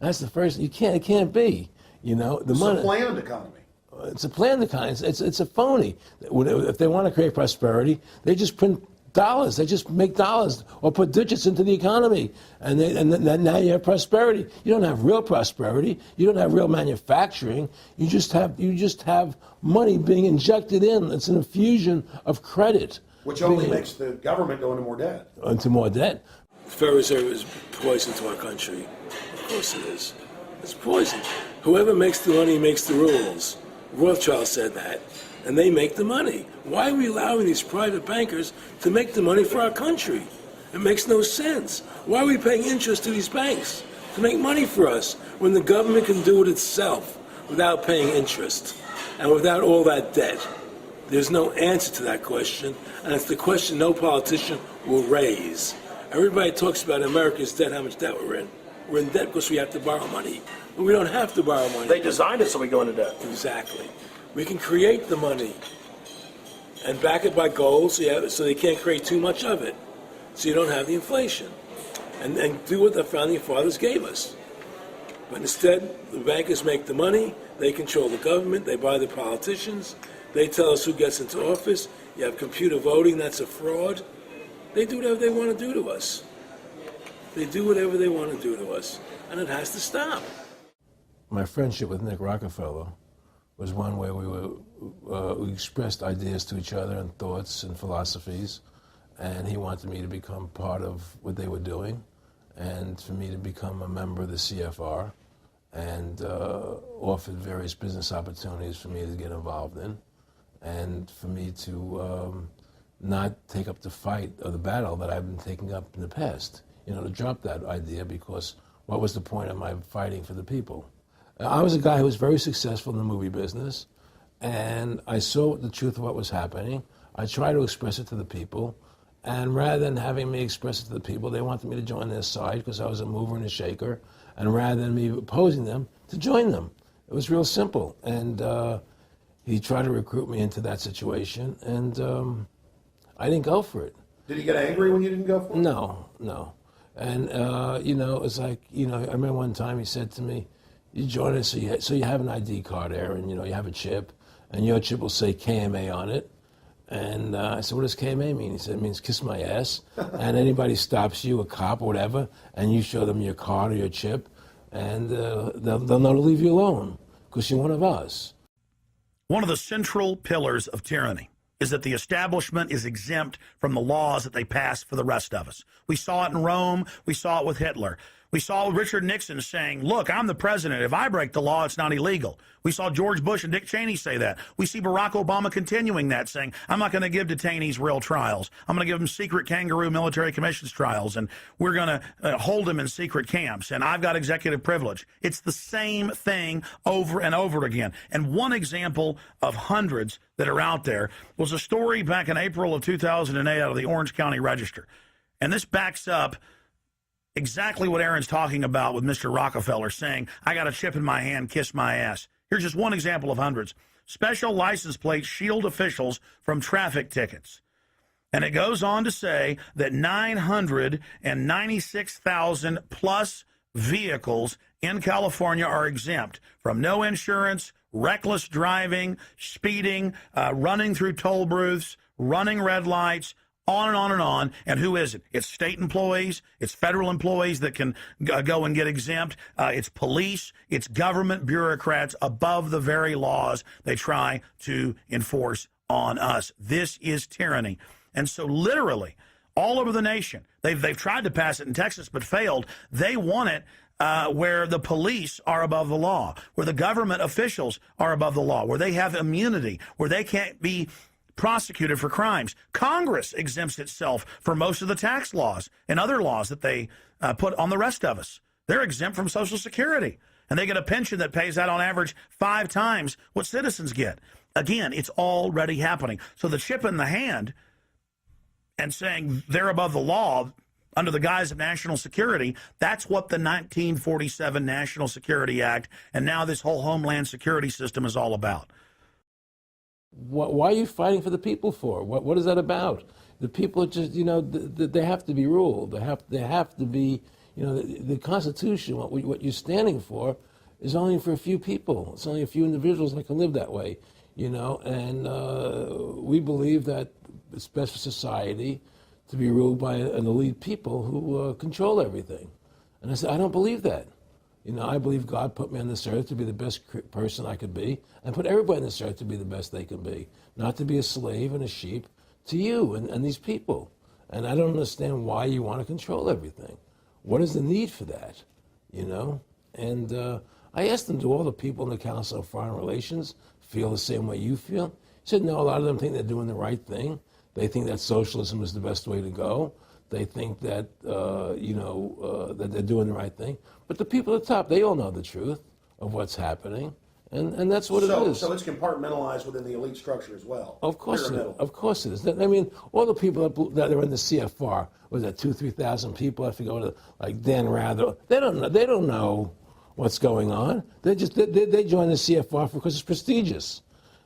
Speaker 1: That's the first. It can't be. You know, the money.
Speaker 4: It's a planned economy.
Speaker 1: It's a planned economy. It's a phony. If they want to create prosperity, they just print dollars. They just make dollars or put digits into the economy, and then now you have prosperity. You don't have real prosperity. You don't have real manufacturing. You just have money being injected in. It's an infusion of credit,
Speaker 4: which only makes the government go into more debt.
Speaker 1: Into more debt. The Federal Reserve is poison to our country. Of course it is. It's poison. Whoever makes the money makes the rules. Rothschild said that, and they make the money. Why are we allowing these private bankers to make the money for our country? It makes no sense. Why are we paying interest to these banks to make money for us when the government can do it itself without paying interest and without all that debt? There's no answer to that question, and it's the question no politician will raise. Everybody talks about America's debt, how much debt we're in. We're in debt because we have to borrow money. But we don't have to borrow money.
Speaker 4: They designed it so we go into debt.
Speaker 1: Exactly. We can create the money and back it by gold so they can't create too much of it. So you don't have the inflation. And do what the founding fathers gave us. But instead, the bankers make the money, they control the government, they buy the politicians, they tell us who gets into office. You have computer voting, that's a fraud. They do whatever they want to do to us. They do whatever they want to do to us. And it has to stop. My friendship with Nick Rockefeller was one where we expressed ideas to each other and thoughts and philosophies, and he wanted me to become part of what they were doing, and for me to become a member of the CFR, and offered various business opportunities for me to get involved in, and for me to not take up the fight or the battle that I've been taking up in the past, you know, to drop that idea, because what was the point of my fighting for the people? I was a guy who was very successful in the movie business, and I saw the truth of what was happening. I try to express it to the people. And rather than having me express it to the people, they wanted me to join their side because I was a mover and a shaker. And rather than me opposing them, to join them. It was real simple. And he tried to recruit me into that situation. And I didn't go for it.
Speaker 4: Did he get angry when you didn't go for it?
Speaker 1: No, no. And, it's like, I remember one time he said to me, you join us, so you have an ID card, Aaron, you have a chip, and your chip will say KMA on it. And I said, what does KMA mean? He said, it means kiss my ass. And anybody stops you, a cop or whatever, and you show them your card or your chip, and they'll know to leave you alone because you're one of us.
Speaker 2: One of the central pillars of tyranny is that the establishment is exempt from the laws that they pass for the rest of us. We saw it in Rome. We saw it with Hitler. We saw Richard Nixon saying, look, I'm the president. If I break the law, it's not illegal. We saw George Bush and Dick Cheney say that. We see Barack Obama continuing that, saying, I'm not going to give detainees real trials. I'm going to give them secret kangaroo military commissions trials, and we're going to hold them in secret camps, and I've got executive privilege. It's the same thing over and over again. And one example of hundreds that are out there was a story back in April of 2008 out of the Orange County Register. And this backs up exactly what Aaron's talking about with Mr. Rockefeller saying, I got a chip in my hand, kiss my ass. Here's just one example of hundreds. Special license plates shield officials from traffic tickets. And it goes on to say that 996,000 plus vehicles in California are exempt from no insurance, reckless driving, speeding, running through toll booths, running red lights, on and on and on. And who is it? It's state employees. It's federal employees that can go and get exempt. It's police. It's government bureaucrats above the very laws they try to enforce on us. This is tyranny. And so literally all over the nation, they've tried to pass it in Texas but failed. They want it where the police are above the law, where the government officials are above the law, where they have immunity, where they can't be prosecuted for crimes. Congress exempts itself from most of the tax laws and other laws that they put on the rest of us. They're exempt from Social Security, and they get a pension that pays out on average 5 times what citizens get. Again, it's already happening. So the chip in the hand and saying they're above the law under the guise of national security, that's what the 1947 National Security Act and now this whole Homeland Security system is all about.
Speaker 1: Why are you fighting for the people for? What is that about? The people are just, they have to be ruled. They have to be, the Constitution, what you're standing for is only for a few people. It's only a few individuals that can live that way, and we believe that it's best for society to be ruled by an elite people who control everything. And I said, I don't believe that. I believe God put me on this earth to be the best person I could be, and put everybody on this earth to be the best they can be, not to be a slave and a sheep to you and these people. And I don't understand why you want to control everything. What is the need for that? And I asked them, do all the people in the Council of Foreign Relations feel the same way you feel? He said, no, a lot of them think they're doing the right thing. They think that socialism is the best way to go. They think that, that they're doing the right thing. But the people at the top, they all know the truth of what's happening. And that's what it is.
Speaker 4: So it's compartmentalized within the elite structure as well.
Speaker 1: Of course it is. Of course it is. I mean, all the people that are in the CFR, was that 2,000-3,000 people? I forget, like Dan Rather. They don't know what's going on. They join the CFR because it's prestigious.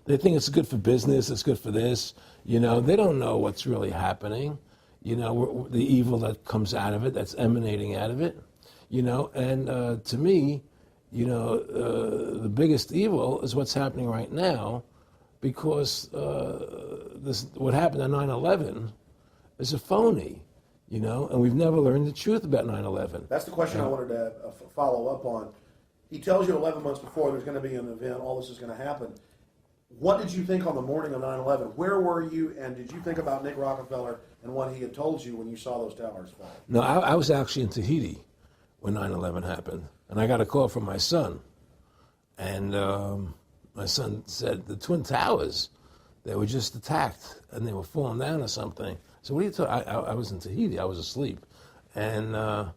Speaker 1: They think it's good for business. It's good for this. They don't know what's really happening. The evil that comes out of it, that's emanating out of it. And to me, the biggest evil is what's happening right now, because what happened on 9/11 is a phony, and we've never learned the truth about 9/11.
Speaker 4: That's the question I wanted to follow up on. He tells you 11 months before there's going to be an event, all this is going to happen. What did you think on the morning of 9/11? Where were you, and did you think about Nick Rockefeller and what he had told you when you saw those towers fall?
Speaker 1: No, I was actually in Tahiti when 9/11 happened, and I got a call from my son. And my son said, the Twin Towers, they were just attacked, and they were falling down or something. So what are you talking? I was in Tahiti, I was asleep. And he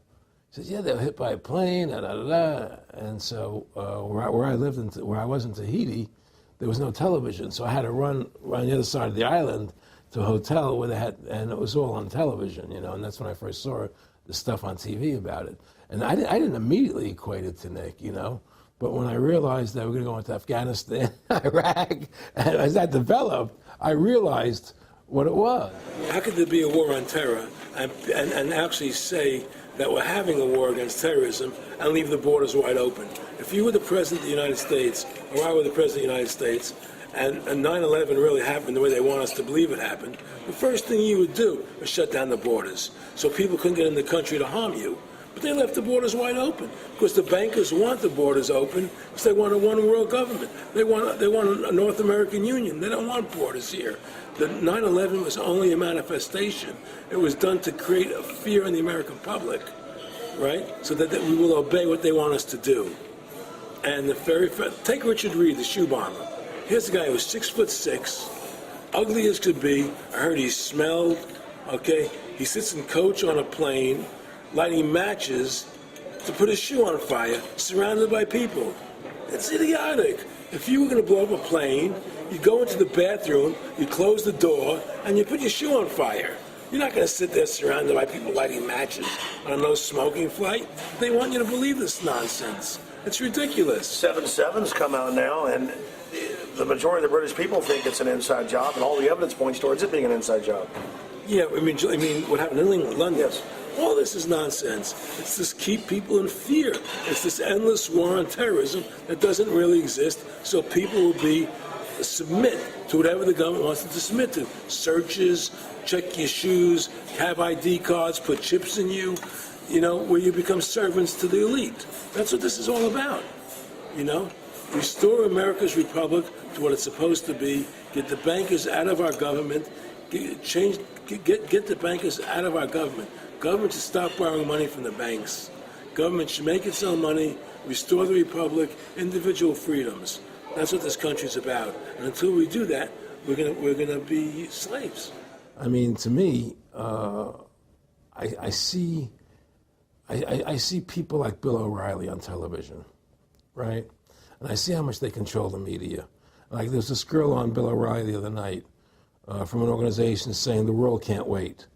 Speaker 1: says, yeah, they were hit by a plane, And so where I lived, where I was in Tahiti, there was no television, so I had to run around the other side of the island to a hotel where they had, and it was all on television, you know, and that's when I first saw the stuff on TV about it. And I didn't immediately equate it to Nick, you know, but when I realized that we're going to go into Afghanistan, Iraq, and as that developed, I realized what it was. How could there be a war on terror and actually say that we're having a war against terrorism and leave the borders wide open? If you were the President of the United States, or I were the President of the United States, and 9/11 really happened the way they want us to believe it happened, the first thing you would do is shut down the borders so people couldn't get in the country to harm you. But they left the borders wide open because the bankers want the borders open because they want a one-world government. They want a North American Union. They don't want borders here. The 9/11 was only a manifestation. It was done to create a fear in the American public, right? So that we will obey what they want us to do. And take Richard Reed, the shoe bomber. Here's a guy who was 6'6", ugly as could be. I heard he smelled. Okay, he sits in coach on a plane, lighting matches to put his shoe on fire, surrounded by people. It's idiotic. If you were going to blow up a plane, you go into the bathroom, you close the door, and you put your shoe on fire. You're not going to sit there surrounded by people lighting matches on a no-smoking flight. They want you to believe this nonsense. It's ridiculous.
Speaker 4: 7/7's come out now, and the majority of the British people think it's an inside job, and all the evidence points towards it being an inside job.
Speaker 1: Yeah, I mean, what happened in England, London?
Speaker 4: Yes.
Speaker 1: All this is nonsense. It's just keep people in fear. It's this endless war on terrorism that doesn't really exist, so people will submit to whatever the government wants them to submit to. Searches, check your shoes, have ID cards, put chips in you, you know, where you become servants to the elite. That's what this is all about, you know? Restore America's republic to what it's supposed to be, get the bankers out of our government, get the bankers out of our government. Government should stop borrowing money from the banks. Government should make its own money, restore the republic, individual freedoms. That's what this country's about. And until we do that, we're gonna be slaves. I mean, to me, I see people like Bill O'Reilly on television, right? And I see how much they control the media. Like there's this girl on Bill O'Reilly the other night from an organization saying the world can't wait.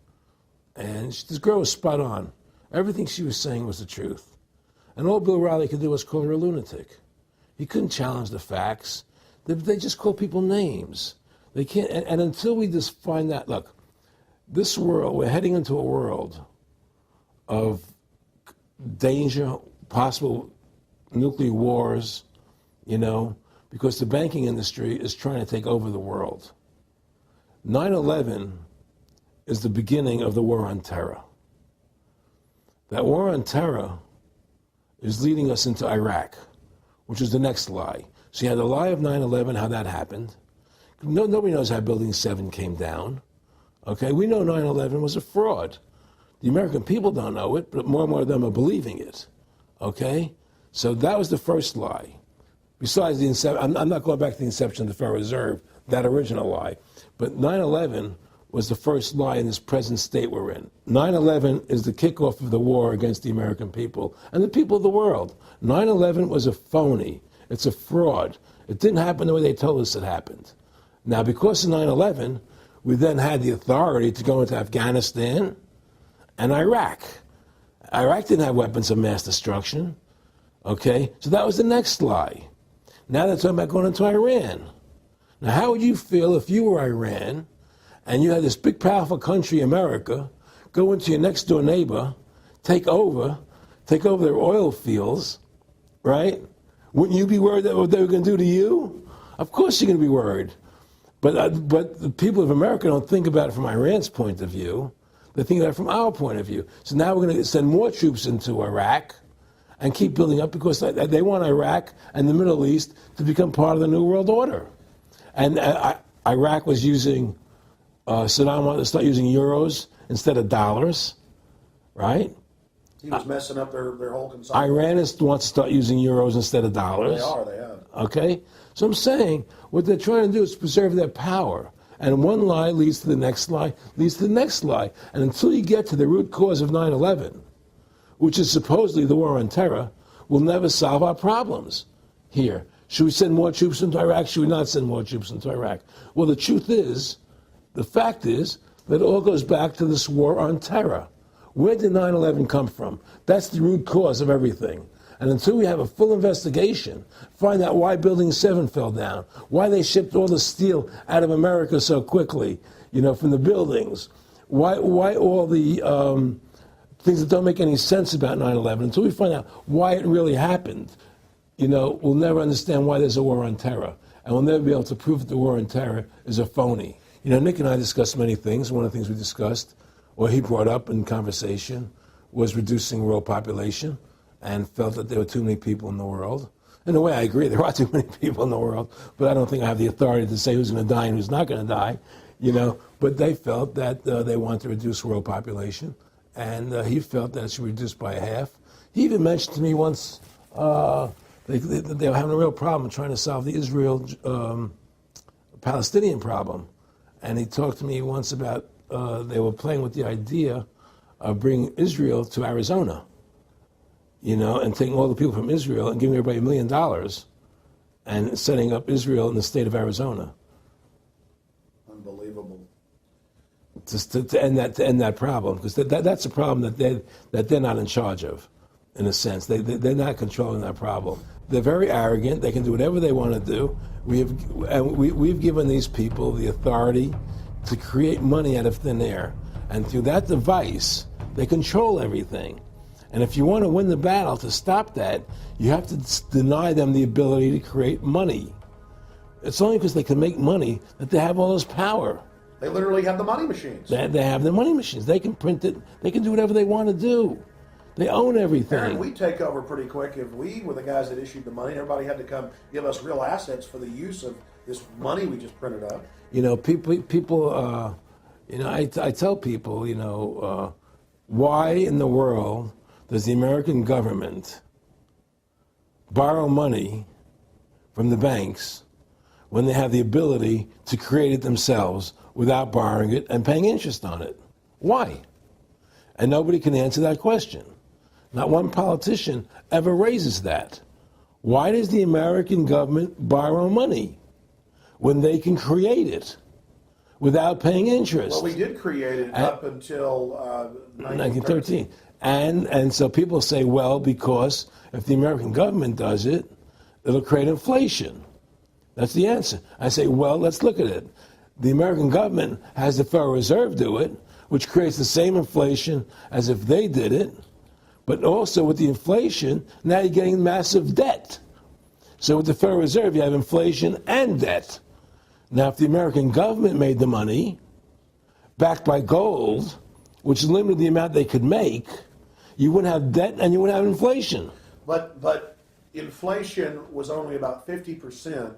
Speaker 1: And this girl was spot on. Everything she was saying was the truth. And all Bill O'Reilly could do was call her a lunatic. He couldn't challenge the facts. They just call people names. They can't, and until we just find that, look, this world, we're heading into a world of danger, possible nuclear wars, you know, because the banking industry is trying to take over the world. 9/11 is the beginning of the war on terror. That war on terror is leading us into Iraq, which is the next lie. So you had the lie of 9/11, how that happened. Nobody knows how Building 7 came down. Okay, we know 9/11 was a fraud. The American people don't know it, but more and more of them are believing it. Okay, so that was the first lie. Besides the inception, I'm not going back to the inception of the Federal Reserve, that original lie. But 9/11 was the first lie in this present state we're in. 9/11 is the kickoff of the war against the American people and the people of the world. 9/11 was a phony. It's a fraud. It didn't happen the way they told us it happened. Now, because of 9/11, we then had the authority to go into Afghanistan and Iraq. Iraq didn't have weapons of mass destruction. Okay? So that was the next lie. Now they're talking about going into Iran. Now, how would you feel if you were Iran and you had this big, powerful country, America, go into your next door neighbor, take over their oil fields, right? Wouldn't you be worried that what they were going to do to you? Of course you're going to be worried. But the people of America don't think about it from Iran's point of view. They think about it from our point of view. So now we're going to send more troops into Iraq and keep building up because they want Iraq and the Middle East to become part of the New World Order. And Iraq was using, Saddam wanted to start using euros instead of dollars, right?
Speaker 4: He was messing up their whole consumption.
Speaker 1: Iran wants to start using euros instead of dollars.
Speaker 4: They have.
Speaker 1: Okay? So I'm saying what they're trying to do is preserve their power. And one lie leads to the next lie, leads to the next lie. And until you get to the root cause of 9/11, which is supposedly the war on terror, we'll never solve our problems here. Should we send more troops into Iraq? Should we not send more troops into Iraq? Well, the truth is, The fact is that it all goes back to this war on terror. Where did 9/11 come from? That's the root cause of everything. And until we have a full investigation, find out why Building 7 fell down, why they shipped all the steel out of America so quickly, from the buildings, why all the things that don't make any sense about 9/11, until we find out why it really happened, we'll never understand why there's a war on terror. And we'll never be able to prove that the war on terror is a phony. Nick and I discussed many things. One of the things we discussed, or he brought up in conversation, was reducing world population, and felt that there were too many people in the world. In a way, I agree, there are too many people in the world, but I don't think I have the authority to say who's going to die and who's not going to die, But they felt that they wanted to reduce world population, and he felt that it should be reduced by half. He even mentioned to me once they were having a real problem trying to solve the Israel-Palestinian problem. And he talked to me once about they were playing with the idea of bringing Israel to Arizona, and taking all the people from Israel and giving everybody $1 million and setting up Israel in the state of Arizona.
Speaker 4: Unbelievable.
Speaker 1: To end that problem, because that's a problem that they're not in charge of, in a sense. They're not controlling that problem. They're very arrogant. They can do whatever they want to do. We've given these people the authority to create money out of thin air, and through that device, they control everything. And if you want to win the battle to stop that, you have to deny them the ability to create money. It's only because they can make money that they have all this power.
Speaker 4: They literally have the money machines.
Speaker 1: They have the money machines. They can print it. They can do whatever they want to do. They own everything.
Speaker 4: Aaron, we take over pretty quick. If we were the guys that issued the money, everybody had to come give us real assets for the use of this money we just printed up.
Speaker 1: People. I tell people, why in the world does the American government borrow money from the banks when they have the ability to create it themselves without borrowing it and paying interest on it? Why? And nobody can answer that question. Not one politician ever raises that. Why does the American government borrow money when they can create it without paying interest?
Speaker 4: Well, we did create it up until 1913.
Speaker 1: And so people say, well, because if the American government does it, it'll create inflation. That's the answer. I say, well, let's look at it. The American government has the Federal Reserve do it, which creates the same inflation as if they did it. But also with the inflation, now you're getting massive debt. So with the Federal Reserve, you have inflation and debt. Now, if the American government made the money, backed by gold, which limited the amount they could make, you wouldn't have debt and you wouldn't have inflation.
Speaker 4: But inflation was only about 50%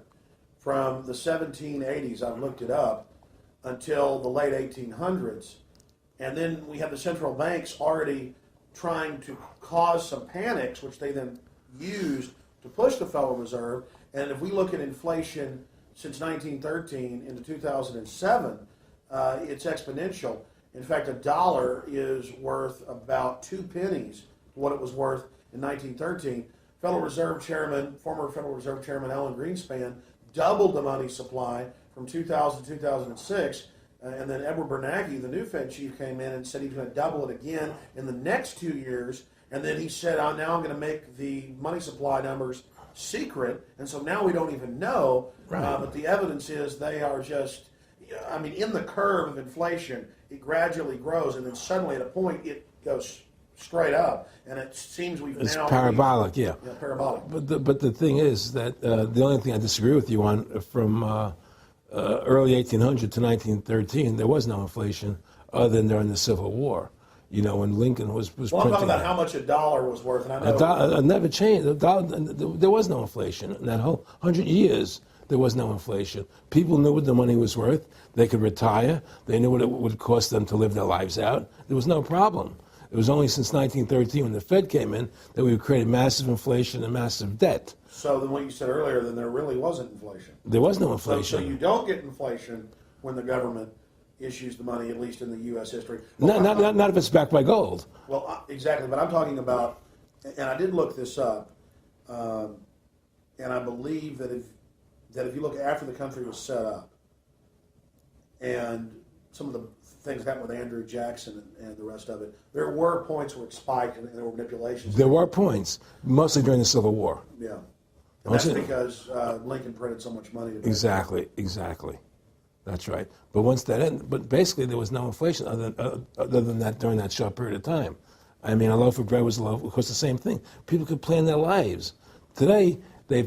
Speaker 4: from the 1780s, I've looked it up, until the late 1800s. And then we have the central banks already trying to cause some panics, which they then used to push the Federal Reserve. And if we look at inflation since 1913 into 2007, it's exponential. In fact, $1 is worth about 2 pennies to what it was worth in 1913. Federal Reserve Chairman, former Federal Reserve Chairman Alan Greenspan, doubled the money supply from 2000 to 2006. And then Edward Bernanke, the new Fed chief, came in and said he was going to double it again in the next 2 years. And then he said, now I'm going to make the money supply numbers secret. And so now we don't even know. Right. But the evidence is they are just, in the curve of inflation, it gradually grows. And then suddenly at a point, it goes straight up. And it seems
Speaker 1: it's parabolic,
Speaker 4: parabolic.
Speaker 1: But the thing is that the only thing I disagree with you on from early 1800 to 1913, there was no inflation other than during the Civil War. When Lincoln was
Speaker 4: well, I'm talking about how much $1 was worth. And I know
Speaker 1: it never changed. There was no inflation. In that whole 100 years, there was no inflation. People knew what the money was worth. They could retire. They knew what it would cost them to live their lives out. There was no problem. It was only since 1913 when the Fed came in that we created massive inflation and massive debt.
Speaker 4: So then what you said earlier, then there really wasn't inflation.
Speaker 1: There was no inflation.
Speaker 4: So you don't get inflation when the government issues the money, at least in the U.S. history.
Speaker 1: Well, not if it's backed by gold.
Speaker 4: Well, exactly. But I'm talking about, and I did look this up, and I believe that if you look after the country was set up, and some of the things that happened with Andrew Jackson and the rest of it, there were points where it spiked and there were manipulations.
Speaker 1: There were points, mostly during the Civil War.
Speaker 4: Yeah. And that's because Lincoln printed so much money. To
Speaker 1: Exactly. That's right. But once that ended, but basically there was no inflation other than that during that short period of time. I mean, a loaf of bread was a loaf, of course, the same thing. People could plan their lives. Today, they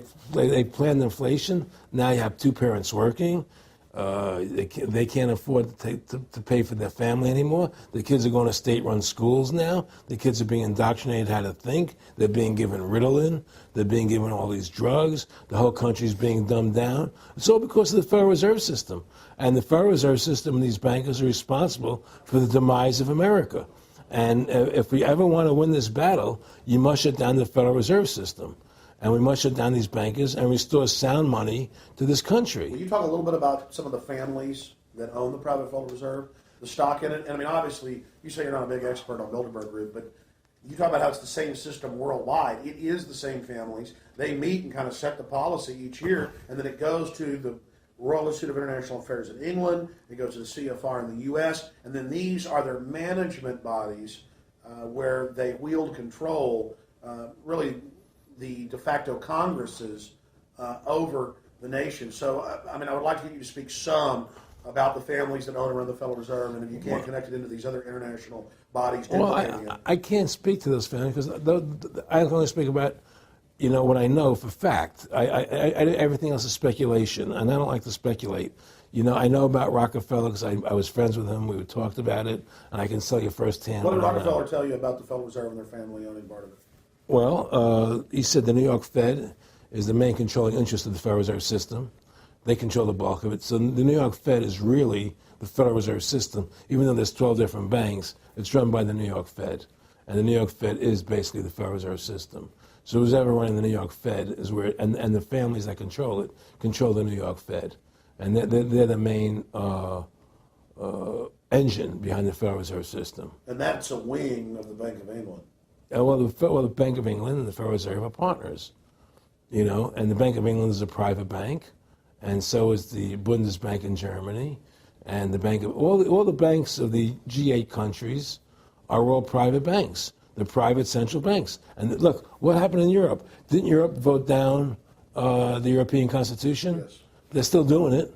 Speaker 1: plan inflation. Now you have two parents working. They can't afford to pay for their family anymore. The kids are going to state-run schools now. The kids are being indoctrinated how to think. They're being given Ritalin. They're being given all these drugs. The whole country's being dumbed down. It's all because of the Federal Reserve System. And the Federal Reserve System and these bankers are responsible for the demise of America. And if we ever want to win this battle, you must shut down the Federal Reserve System. And we must shut down these bankers and restore sound money to this country.
Speaker 4: Will you talk a little bit about some of the families that own the private Federal Reserve, the stock in it? And I mean, obviously, you say you're not a big expert on Bilderberg Group, but you talk about how it's the same system worldwide. It is the same families. They meet and kind of set the policy each year, and then it goes to the Royal Institute of International Affairs in England, it goes to the CFR in the U.S., and then these are their management bodies where they wield control, really the de facto Congresses over the nation. So, I mean, I would like to get you to speak some about the families that own and run the Federal Reserve, and if you can't connect it into these other international bodies.
Speaker 1: Well, I can't speak to those families because I can only speak about, what I know for fact. Everything else is speculation, and I don't like to speculate. I know about Rockefeller because I was friends with him. We talked about it, and I can tell you firsthand.
Speaker 4: What did Rockefeller tell you about the Federal Reserve and their family owning part of it?
Speaker 1: Well, he said the New York Fed is the main controlling interest of the Federal Reserve System. They control the bulk of it. So the New York Fed is really the Federal Reserve System. Even though there's 12 different banks, it's run by the New York Fed. And the New York Fed is basically the Federal Reserve System. So who's ever running the New York Fed is where, and the families that control it, control the New York Fed. And they're the main engine behind the Federal Reserve System.
Speaker 4: And that's a wing of the Bank of England.
Speaker 1: Well, the Bank of England and the Federal Reserve are partners, and the Bank of England is a private bank, and so is the Bundesbank in Germany, and the Bank of all the banks of the G8 countries are all private banks. They're private central banks. And look, what happened in Europe? Didn't Europe vote down the European Constitution?
Speaker 4: Yes.
Speaker 1: They're still doing it.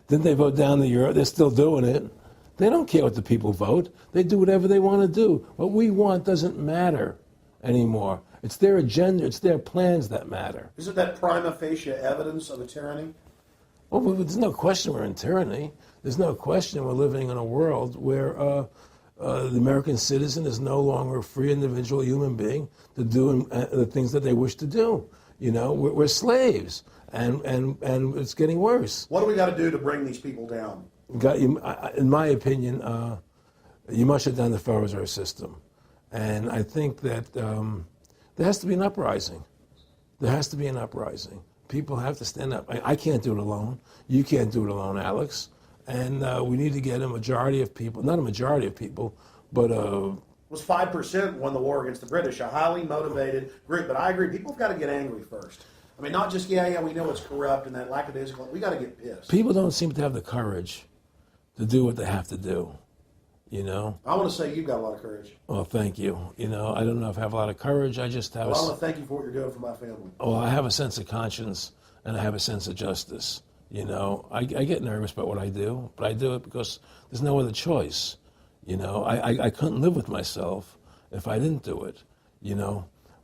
Speaker 1: Didn't they vote down the euro? They're still doing it. They don't care what the people vote. They do whatever they want to do. What we want doesn't matter anymore. It's their agenda, it's their plans that matter.
Speaker 4: Isn't that prima facie evidence of a tyranny?
Speaker 1: Well, there's no question we're in tyranny. There's no question we're living in a world where the American citizen is no longer a free individual human being to do the things that they wish to do. We're slaves, and it's getting worse.
Speaker 4: What do we got to do to bring these people down?
Speaker 1: In my opinion, you must shut down the Federal Reserve System. And I think that there has to be an uprising. There has to be an uprising. People have to stand up. I can't do it alone. You can't do it alone, Alex. And we need to get a majority of people, not a majority of people, but
Speaker 4: It was 5% won the war against the British, a highly motivated group. But I agree, people have got to get angry first. I mean, not just, we know it's corrupt and that lackadaisical. We got to get pissed.
Speaker 1: People don't seem to have the courage to do what they have to do,
Speaker 4: I want to say you've got a lot of courage.
Speaker 1: Well, thank you. I don't know if I have a lot of courage. I just have
Speaker 4: Well, I want to thank you for what you're doing for my family.
Speaker 1: I have a sense of conscience and I have a sense of justice. I get nervous about what I do, but I do it because there's no other choice. I couldn't live with myself if I didn't do it,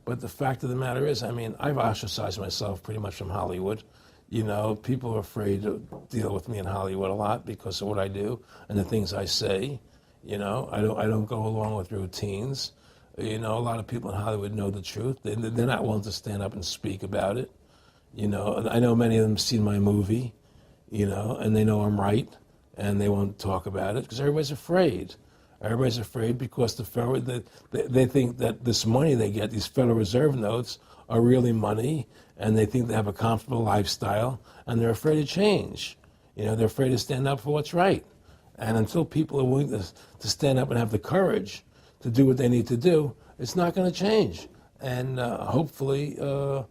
Speaker 1: But the fact of the matter is, I've ostracized myself pretty much from Hollywood. People are afraid to deal with me in Hollywood a lot because of what I do and the things I say. I don't go along with routines. A lot of people in Hollywood know the truth. They're not willing to stand up and speak about it. I know many of them have seen my movie, and they know I'm right, and they won't talk about it because everybody's afraid. Everybody's afraid because they think that this money they get, these Federal Reserve notes, are really money, and they think they have a comfortable lifestyle, and they're afraid to change. They're afraid to stand up for what's right. And until people are willing to stand up and have the courage to do what they need to do, it's not going to change. And hopefully, what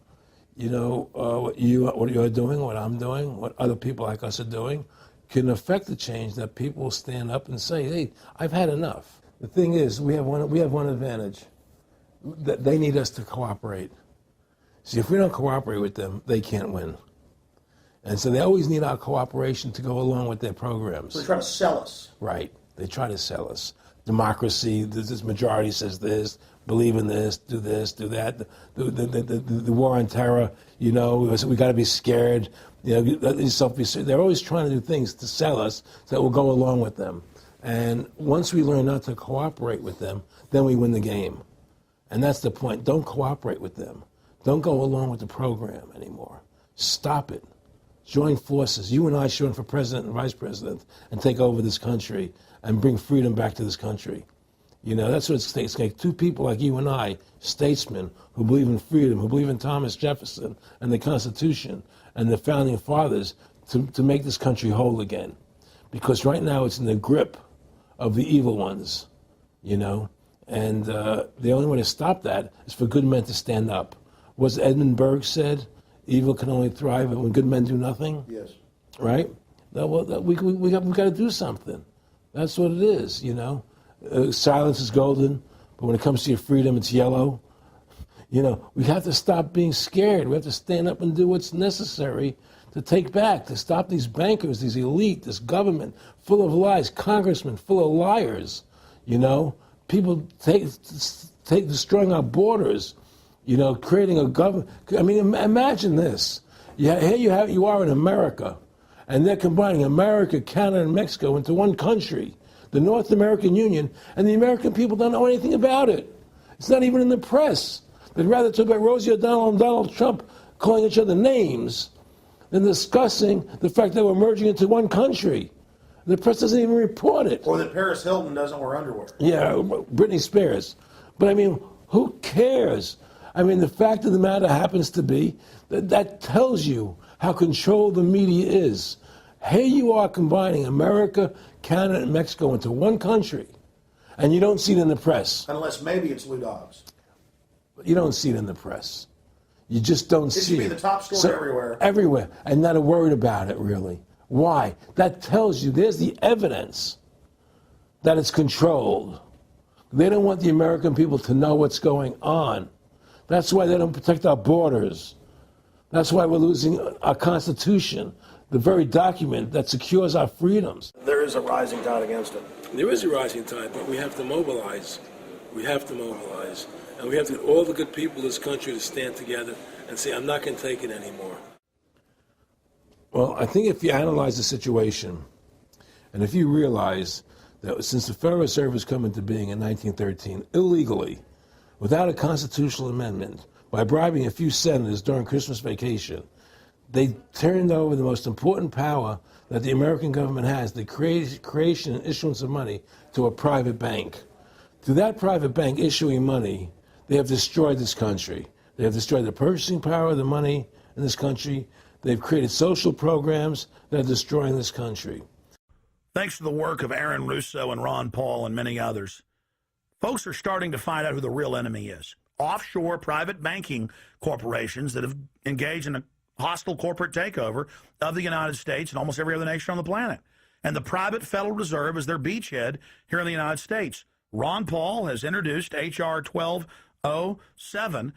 Speaker 1: you're doing, what I'm doing, what other people like us are doing, can affect the change, that people will stand up and say, hey, I've had enough. The thing is, we have one advantage, that they need us to cooperate. See, if we don't cooperate with them, they can't win. And so they always need our cooperation to go along with their programs.
Speaker 4: So they try to sell us.
Speaker 1: Right. They try to sell us. Democracy, this majority says this, believe in this, do that. The war on terror, we got to be scared. They're always trying to do things to sell us so that we'll go along with them. And once we learn not to cooperate with them, then we win the game. And that's the point. Don't cooperate with them. Don't go along with the program anymore. Stop it. Join forces. You and I should run for president and vice president and take over this country and bring freedom back to this country. That's what it's going to take. Two people like you and I, statesmen who believe in freedom, who believe in Thomas Jefferson and the Constitution and the founding fathers to make this country whole again. Because right now it's in the grip of the evil ones, and the only way to stop that is for good men to stand up. Was Edmund Burke said, evil can only thrive when good men do nothing?
Speaker 4: Yes.
Speaker 1: Right? We got to do something. That's what it is, Silence is golden, but when it comes to your freedom, it's yellow. We have to stop being scared. We have to stand up and do what's necessary to stop these bankers, these elite, this government full of lies, congressmen full of liars, people destroying our borders, creating a government. I mean, imagine this. Here you are in America, and they're combining America, Canada, and Mexico into one country, the North American Union, and the American people don't know anything about it. It's not even in the press. They'd rather talk about Rosie O'Donnell and Donald Trump calling each other names than discussing the fact that we're merging into one country. The press doesn't even report it.
Speaker 4: Or that Paris Hilton doesn't wear underwear.
Speaker 1: Yeah, Britney Spears. But I mean, who cares? I mean, the fact of the matter happens to be that tells you how controlled the media is. Here you are combining America, Canada, and Mexico into one country, and you don't see it in the press.
Speaker 4: Unless maybe it's Lou Dobbs.
Speaker 1: You don't see it in the press. You just don't see it.
Speaker 4: It should be the top story everywhere.
Speaker 1: Everywhere, and not a word about it, really. Why? That tells you there's the evidence that it's controlled. They don't want the American people to know what's going on. That's why they don't protect our borders. That's why we're losing our Constitution, the very document that secures our freedoms.
Speaker 4: There is a rising tide against it.
Speaker 1: There is a rising tide, but we have to mobilize. We have to mobilize. And we have to get all the good people in this country to stand together and say, I'm not going to take it anymore. Well, I think if you analyze the situation, and if you realize that since the Federal Reserve has come into being in 1913, illegally, without a constitutional amendment, by bribing a few senators during Christmas vacation, they turned over the most important power that the American government has, the creation and issuance of money, to a private bank. Through that private bank issuing money, they have destroyed this country. They have destroyed the purchasing power of the money in this country. They've created social programs that are destroying this country.
Speaker 2: Thanks to the work of Aaron Russo and Ron Paul and many others, folks are starting to find out who the real enemy is. Offshore private banking corporations that have engaged in a hostile corporate takeover of the United States and almost every other nation on the planet. And the private Federal Reserve is their beachhead here in the United States. Ron Paul has introduced H.R. 1207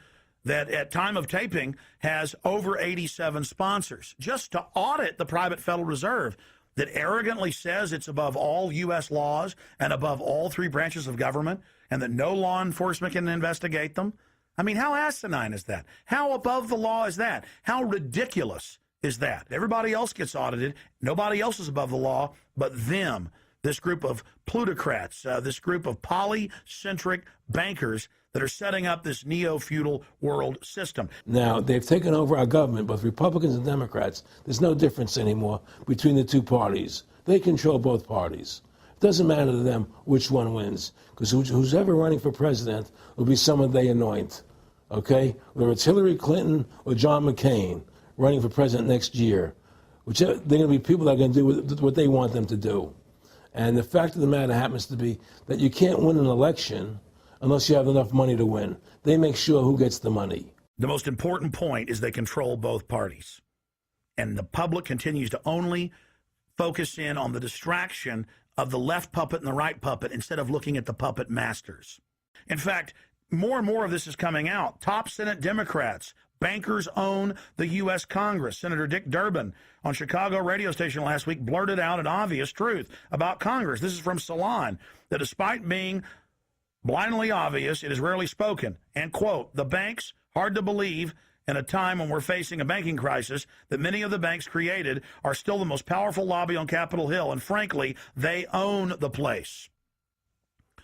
Speaker 2: that at time of taping has over 87 sponsors just to audit the private Federal Reserve that arrogantly says it's above all U.S. laws and above all three branches of government and that no law enforcement can investigate them. I mean, how asinine is that? How above the law is that? How ridiculous is that? Everybody else gets audited. Nobody else is above the law but them, this group of plutocrats, this group of polycentric bankers that are setting up this neo-feudal world system.
Speaker 1: Now, they've taken over our government, both Republicans and Democrats. There's no difference anymore between the two parties. They control both parties. It doesn't matter to them which one wins, because who's ever running for president will be someone they anoint, okay? Whether it's Hillary Clinton or John McCain running for president next year, they're going to be people that are going to do what they want them to do. And the fact of the matter happens to be that you can't win an election unless you have enough money to win. They make sure who gets the money.
Speaker 2: The most important point is they control both parties. And the public continues to only focus in on the distraction of the left puppet and the right puppet instead of looking at the puppet masters. In fact, more and more of this is coming out. Top Senate Democrats, bankers own the U.S. Congress. Senator Dick Durbin on Chicago radio station last week blurted out an obvious truth about Congress. This is from Salon, that despite being blindly obvious, it is rarely spoken. And, quote, the banks, hard to believe in a time when we're facing a banking crisis, that many of the banks created are still the most powerful lobby on Capitol Hill, and frankly, they own the place.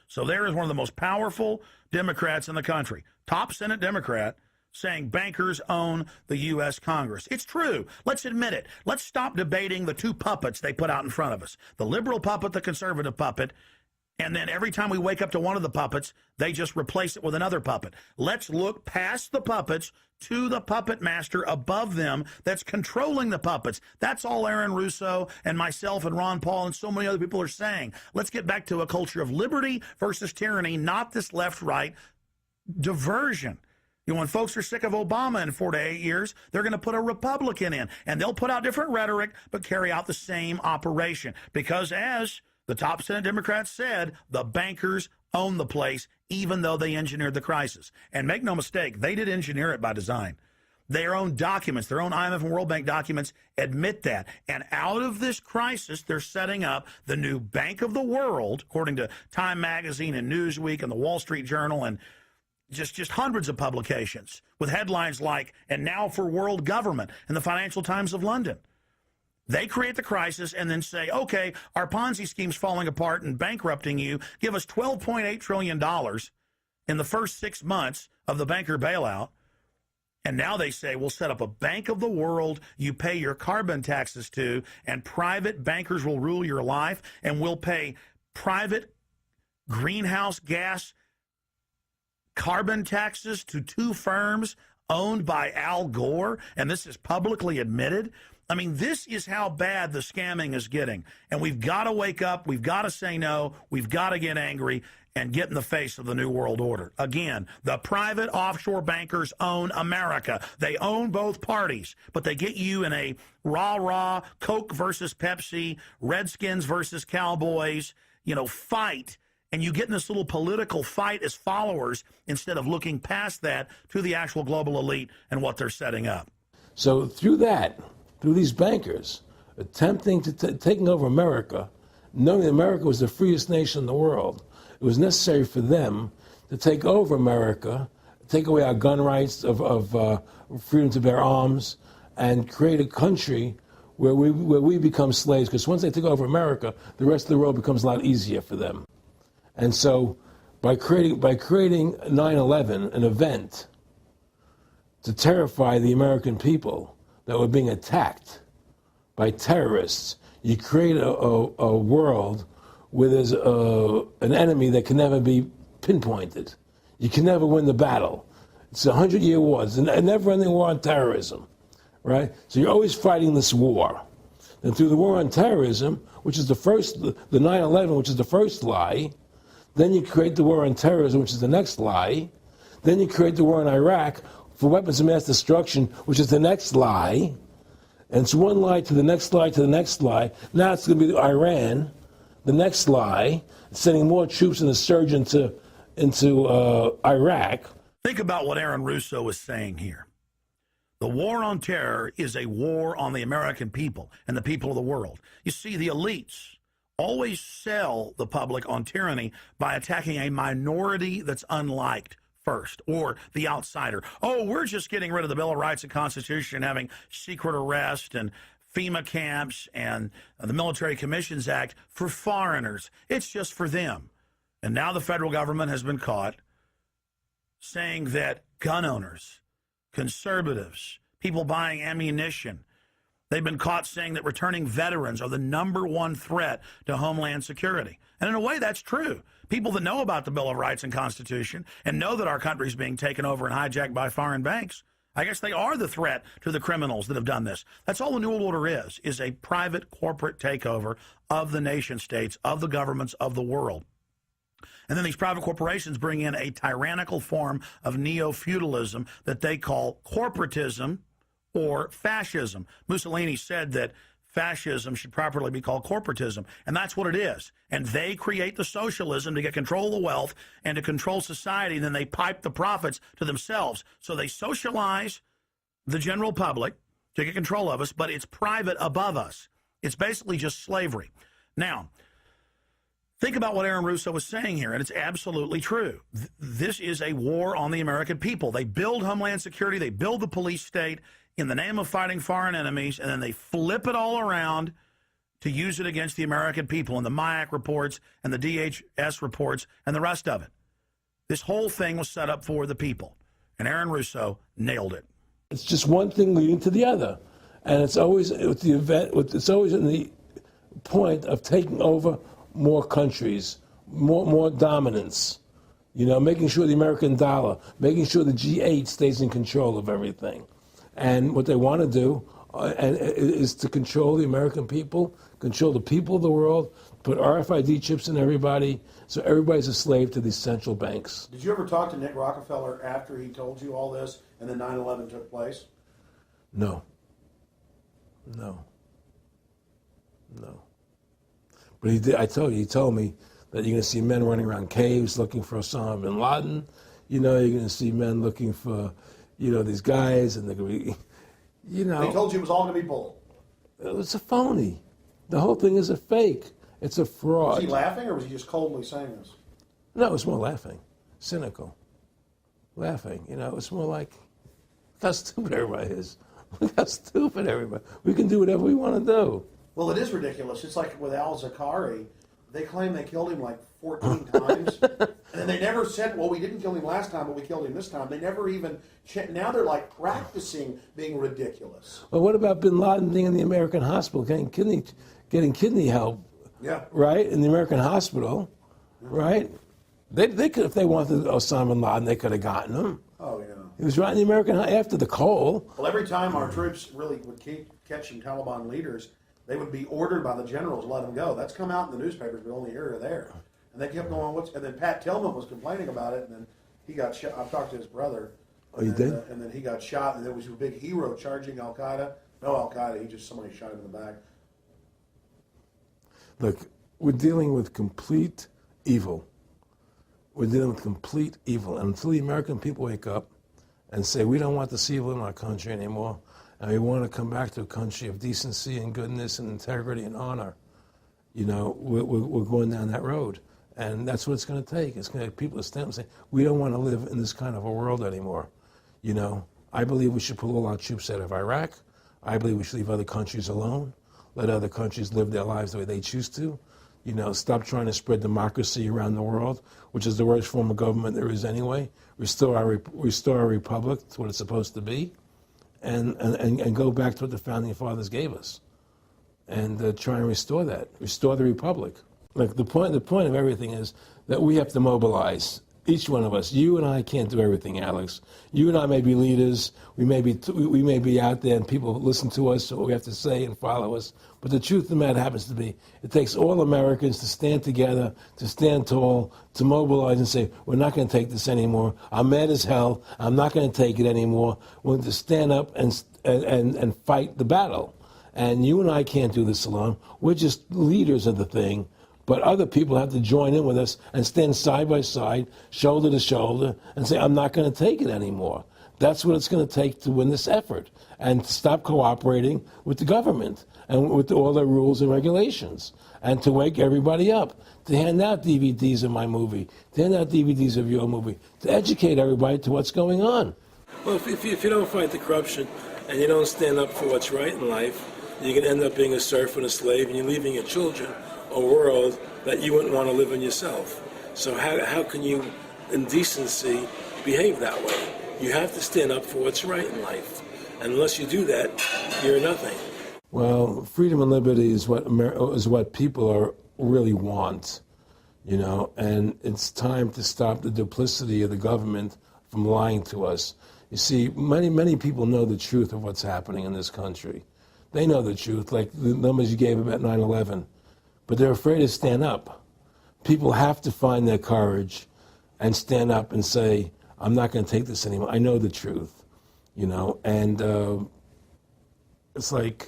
Speaker 2: So there is one of the most powerful Democrats in the country, top Senate Democrat, saying bankers own the U.S. Congress. It's true. Let's admit it. Let's stop debating the two puppets they put out in front of us, the liberal puppet, the conservative puppet, and then every time we wake up to one of the puppets, they just replace it with another puppet. Let's look past the puppets to the puppet master above them that's controlling the puppets. That's all Aaron Russo and myself and Ron Paul and so many other people are saying. Let's get back to a culture of liberty versus tyranny, not this left-right diversion. You know, when folks are sick of Obama in 4 to 8 years, they're going to put a Republican in, and they'll put out different rhetoric, but carry out the same operation. Because as the top Senate Democrats said, the bankers own the place, even though they engineered the crisis. And make no mistake, they did engineer it by design. Their own documents, their own IMF and World Bank documents admit that. And out of this crisis, they're setting up the new Bank of the World, according to Time Magazine and Newsweek and the Wall Street Journal and just hundreds of publications with headlines like, and now for world government, in the Financial Times of London. They create the crisis and then say, okay, our Ponzi scheme's falling apart and bankrupting you. Give us $12.8 trillion in the first 6 months of the banker bailout. And now they say, we'll set up a Bank of the World you pay your carbon taxes to, and private bankers will rule your life, and we'll pay private greenhouse gas carbon taxes to two firms owned by Al Gore, and this is publicly admitted. I mean, this is how bad the scamming is getting. And we've got to wake up. We've got to say no. We've got to get angry and get in the face of the New World Order. Again, the private offshore bankers own America. They own both parties, but they get you in a rah-rah, Coke versus Pepsi, Redskins versus Cowboys, fight. And you get in this little political fight as followers instead of looking past that to the actual global elite and what they're setting up.
Speaker 1: So through these bankers attempting to taking over America, knowing that America was the freest nation in the world, it was necessary for them to take over America, take away our gun rights of freedom to bear arms, and create a country where we become slaves. Because once they take over America, the rest of the world becomes a lot easier for them. And so, by creating 9/11, an event to terrify the American people that were being attacked by terrorists, you create a world where there's an enemy that can never be pinpointed. You can never win the battle. It's a 100-year war. It's a never-ending war on terrorism, right? So you're always fighting this war. And through the war on terrorism, which is the 9/11, which is the first lie, then you create the war on terrorism, which is the next lie. Then you create the war in Iraq for weapons of mass destruction, which is the next lie. And it's one lie to the next lie to the next lie. Now it's going to be Iran, the next lie, sending more troops and a surge into Iraq.
Speaker 2: Think about what Aaron Russo is saying here. The war on terror is a war on the American people and the people of the world. You see, the elites always sell the public on tyranny by attacking a minority that's unliked first, or the outsider. Oh, we're just getting rid of the Bill of Rights and Constitution, having secret arrest and FEMA camps and the Military Commissions Act for foreigners. It's just for them. And now the federal government has been caught saying that gun owners, conservatives, people buying ammunition, they've been caught saying that returning veterans are the #1 threat to Homeland Security. And in a way, that's true. People that know about the Bill of Rights and Constitution and know that our country is being taken over and hijacked by foreign banks, I guess they are the threat to the criminals that have done this. That's all the New World Order is a private corporate takeover of the nation states, of the governments of the world. And then these private corporations bring in a tyrannical form of neo-feudalism that they call corporatism or fascism. Mussolini said that fascism should properly be called corporatism. And that's what it is. And they create the socialism to get control of the wealth and to control society. And then they pipe the profits to themselves. So they socialize the general public to get control of us, but it's private above us. It's basically just slavery. Now, think about what Aaron Russo was saying here, and it's absolutely true. This is a war on the American people. They build Homeland Security, they build the police state in the name of fighting foreign enemies, and then they flip it all around to use it against the American people, and the MIAC reports and the DHS reports and the rest of it. This whole thing was set up for the people, and Aaron Russo nailed it.
Speaker 1: It's just one thing leading to the other. And it's always with the event, it's always in the point of taking over more countries, more dominance, making sure the American dollar, making sure the G8 stays in control of everything. And what they want to do is to control the American people, control the people of the world, put RFID chips in everybody, so everybody's a slave to these central banks.
Speaker 4: Did you ever talk to Nick Rockefeller after he told you all this and then 9/11 took place?
Speaker 1: No. But he did. He told me that you're going to see men running around caves looking for Osama bin Laden. You're going to see men looking for, these guys, and they're going to be,
Speaker 4: He told you it was all going to be bull.
Speaker 1: It's a phony. The whole thing is a fake. It's a fraud.
Speaker 4: Was he laughing, or was he just coldly saying this?
Speaker 1: No, it was more laughing, cynical, laughing. It's more like, look how stupid everybody is. Look how stupid everybody. We can do whatever we want to do.
Speaker 4: Well, it is ridiculous. It's like with al-Zakari. They claim they killed him like 14 times. And then they never said, well, we didn't kill him last time, but we killed him this time. They never even now they're like practicing being ridiculous.
Speaker 1: Well, what about bin Laden being in the American hospital, getting kidney help?
Speaker 4: Yeah.
Speaker 1: Right? In the American hospital, right? They could, if they wanted Osama bin Laden, they could have gotten him.
Speaker 4: Oh, yeah.
Speaker 1: He was right in the American, after the coal.
Speaker 4: Well, every time our troops really would keep catching Taliban leaders, they would be ordered by the generals to let them go. That's come out in the newspapers, but only here or there. And they kept going, and then Pat Tillman was complaining about it, and then he got shot. I talked to his brother.
Speaker 1: Oh, you did?
Speaker 4: And then he got shot, and there was a big hero charging Al-Qaeda. No Al-Qaeda, somebody shot him in the back.
Speaker 1: Look, we're dealing with complete evil. We're dealing with complete evil. And until the American people wake up and say, we don't want this evil in our country anymore, and we want to come back to a country of decency and goodness and integrity and honor, we're going down that road. And that's what it's going to take. It's going to have people to stand up and say, we don't want to live in this kind of a world anymore. I believe we should pull all our troops out of Iraq. I believe we should leave other countries alone. Let other countries live their lives the way they choose to. Stop trying to spread democracy around the world, which is the worst form of government there is anyway. Restore our republic to what it's supposed to be, and go back to what the founding fathers gave us, and try and restore that. Restore the republic. Like the point of everything is that we have to mobilize. Each one of us. You and I can't do everything, Alex. You and I may be leaders. We may be out there, and people listen to us, what we have to say, and follow us. But the truth of the matter happens to be, it takes all Americans to stand together, to stand tall, to mobilize and say, we're not going to take this anymore. I'm mad as hell. I'm not going to take it anymore. We're going to stand up and fight the battle. And you and I can't do this alone. We're just leaders of the thing. But other people have to join in with us and stand side by side, shoulder to shoulder, and say, I'm not going to take it anymore. That's what it's going to take to win this effort, and to stop cooperating with the government and with all their rules and regulations, and to wake everybody up, to hand out DVDs of my movie, to hand out DVDs of your movie, to educate everybody to what's going on. Well, if you don't fight the corruption and you don't stand up for what's right in life, you can end up being a serf and a slave, and you're leaving your children a world that you wouldn't want to live in yourself. So how can you, in decency, behave that way? You have to stand up for what's right in life. And unless you do that, you're nothing. Well, freedom and liberty is what people really want, and it's time to stop the duplicity of the government from lying to us. You see, many people know the truth of what's happening in this country. They know the truth, like the numbers you gave about 9/11. But they're afraid to stand up. People have to find their courage and stand up and say, I'm not going to take this anymore. I know the truth, and it's like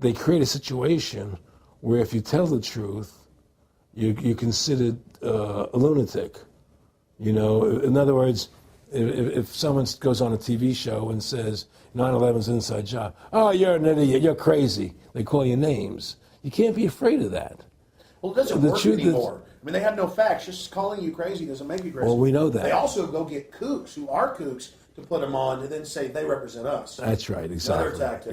Speaker 1: they create a situation where if you tell the truth, you're considered a lunatic. You know, in other words, if someone goes on a TV show and says 9/11's an inside job, oh, you're an idiot, you're crazy. They call you names. You can't be afraid of that.
Speaker 4: Well, it doesn't work anymore. I mean, they have no facts. Just calling you crazy doesn't make you crazy.
Speaker 1: Well, we know that.
Speaker 4: They also go get kooks who are kooks to put them on and then say they represent us.
Speaker 1: That's right, exactly.
Speaker 4: Another tactic.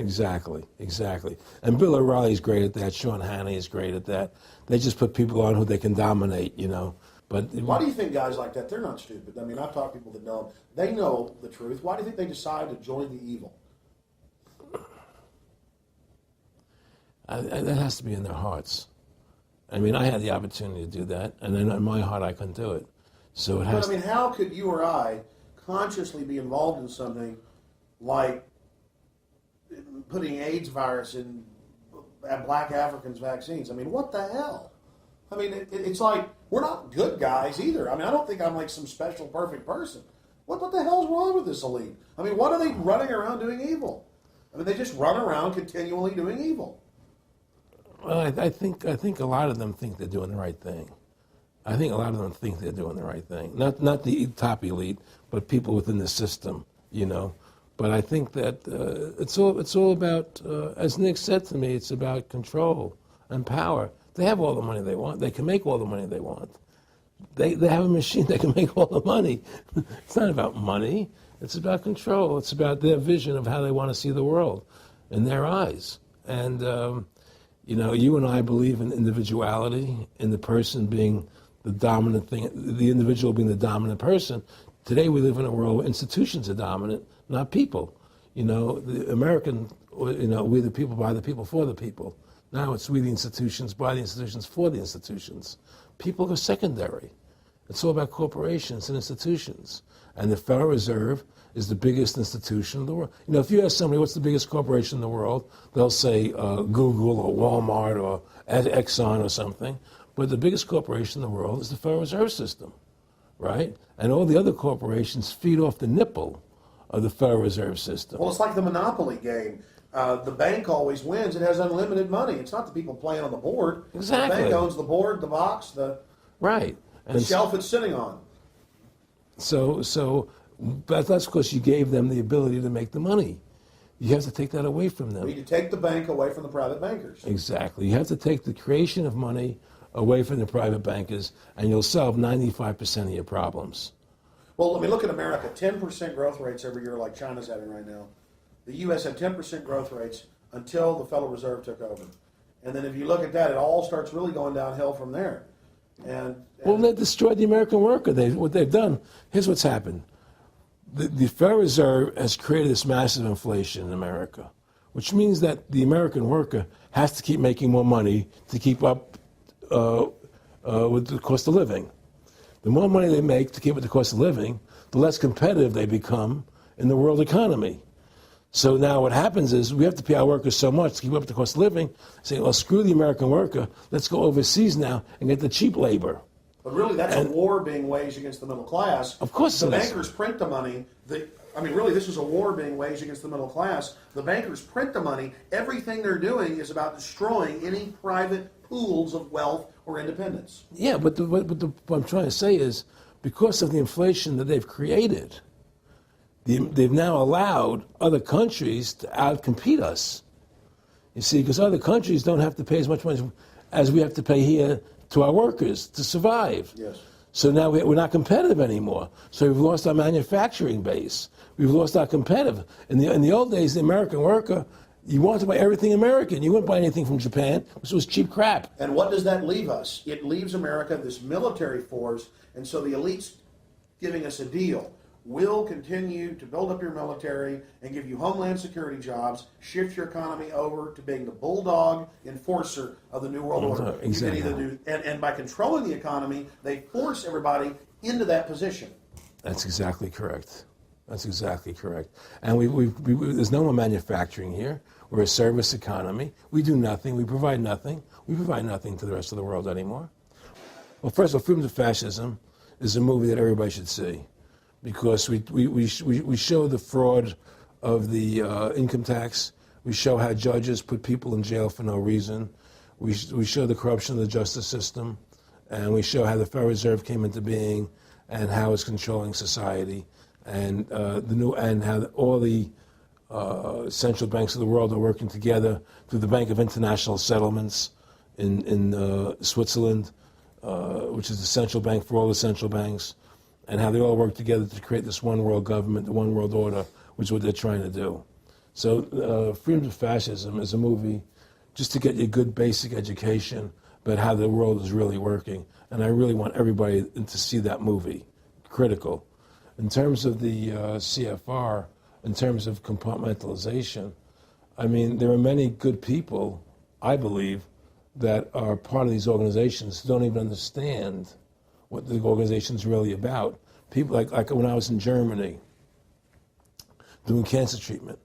Speaker 1: Exactly. And Bill O'Reilly's great at that. Sean Hannity is great at that. They just put people on who they can dominate, you know. But
Speaker 4: why do you think guys like that, they're not stupid? I mean, I've talked to people that know them. They know the truth. Why do you think they decide to join the evil?
Speaker 1: That has to be in their hearts. I mean, I had the opportunity to do that, and then in my heart I couldn't do it. So it has.
Speaker 4: But I mean, how could you or I consciously be involved in something like putting AIDS virus in black Africans' vaccines? I mean, what the hell? I mean, it's like, we're not good guys either. I mean, I don't think I'm like some special, perfect person. What the hell's wrong with this elite? I mean, what are they running around doing evil? I mean, they just run around continually doing evil.
Speaker 1: Well, I think a lot of them think they're doing the right thing. I think a lot of them think they're doing the right thing. Not the top elite, but people within the system, you know. But I think that it's all about, as Nick said to me, it's about control and power. They have all the money they want. They can make all the money they want. They have a machine that can make all the money. It's not about money. It's about control. It's about their vision of how they want to see the world in their eyes. And, you know, you and I believe in individuality, in the person being the dominant thing, the individual being the dominant person. Today we live in a world where institutions are dominant, not people. You know, the American, you know, we're the people, by the people, for the people. Now it's we the institutions, by the institutions, for the institutions. People are secondary. It's all about corporations and institutions. And the Federal Reserve is the biggest institution in the world. You know, if you ask somebody what's the biggest corporation in the world, they'll say Google or Walmart or Exxon or something. But the biggest corporation in the world is the Federal Reserve System, right? And all the other corporations feed off the nipple of the Federal Reserve System.
Speaker 4: Well, it's like the Monopoly game. The bank always wins. It has unlimited money. It's not the people playing on the board.
Speaker 1: Exactly.
Speaker 4: The bank owns the board, the box, the
Speaker 1: right.
Speaker 4: The shelf it's sitting on.
Speaker 1: But that's because you gave them the ability to make the money. You have to take that away from them.
Speaker 4: You need to take the bank away from the private bankers.
Speaker 1: Exactly. You have to take the creation of money away from the private bankers, and you'll solve 95% of your problems.
Speaker 4: Well, I mean, look at America. 10% growth rates every year like China's having right now. The U.S. had 10% growth rates until the Federal Reserve took over. And then if you look at that, it all starts really going downhill from there. Well,
Speaker 1: they destroyed the American worker. What they've done, here's what's happened. The Federal Reserve has created this massive inflation in America, which means that the American worker has to keep making more money to keep up with the cost of living. The more money they make to keep with the cost of living, the less competitive they become in the world economy. So now what happens is we have to pay our workers so much to keep up with the cost of living, saying, well, screw the American worker, let's go overseas now and get the cheap labor.
Speaker 4: But really, that's a war being waged against the middle class.
Speaker 1: Of course
Speaker 4: the
Speaker 1: it is.
Speaker 4: bankers print the money. Really, this is a war being waged against the middle class. The bankers print the money. Everything they're doing is about destroying any private pools of wealth or independence.
Speaker 1: Yeah, but what I'm trying to say is, because of the inflation that they've created, they've now allowed other countries to outcompete us. You see, because other countries don't have to pay as much money as we have to pay here to our workers to survive.
Speaker 4: Yes.
Speaker 1: So now we're not competitive anymore. So we've lost our manufacturing base. We've lost our competitive. In the old days, the American worker, you wanted to buy everything American. You wouldn't buy anything from Japan, which was cheap crap.
Speaker 4: And what does that leave us? It leaves America this military force, and so the elite's giving us a deal. We'll continue to build up your military and give you homeland security jobs, shift your economy over to being the bulldog enforcer of the New World Order.
Speaker 1: Exactly.
Speaker 4: You can either do, and by controlling the economy, they force everybody into that position.
Speaker 1: That's exactly correct. That's exactly correct. And there's no more manufacturing here. We're a service economy. We do nothing. We provide nothing. We provide nothing to the rest of the world anymore. Well, first of all, Freedom to Fascism is a movie that everybody should see, because we show the fraud of the income tax. We show how judges put people in jail for no reason. We show the corruption of the justice system, and we show how the Federal Reserve came into being and how it's controlling society, and how all the central banks of the world are working together through the Bank of International Settlements in Switzerland, which is the central bank for all the central banks, and how they all work together to create this one world government, the one world order, which is what they're trying to do. So Freedom to Fascism is a movie just to get you a good basic education about how the world is really working. And I really want everybody to see that movie, critical. In terms of the CFR, in terms of compartmentalization, I mean, there are many good people, I believe, that are part of these organizations who don't even understand what the organization's really about. People like when I was in Germany doing cancer treatment,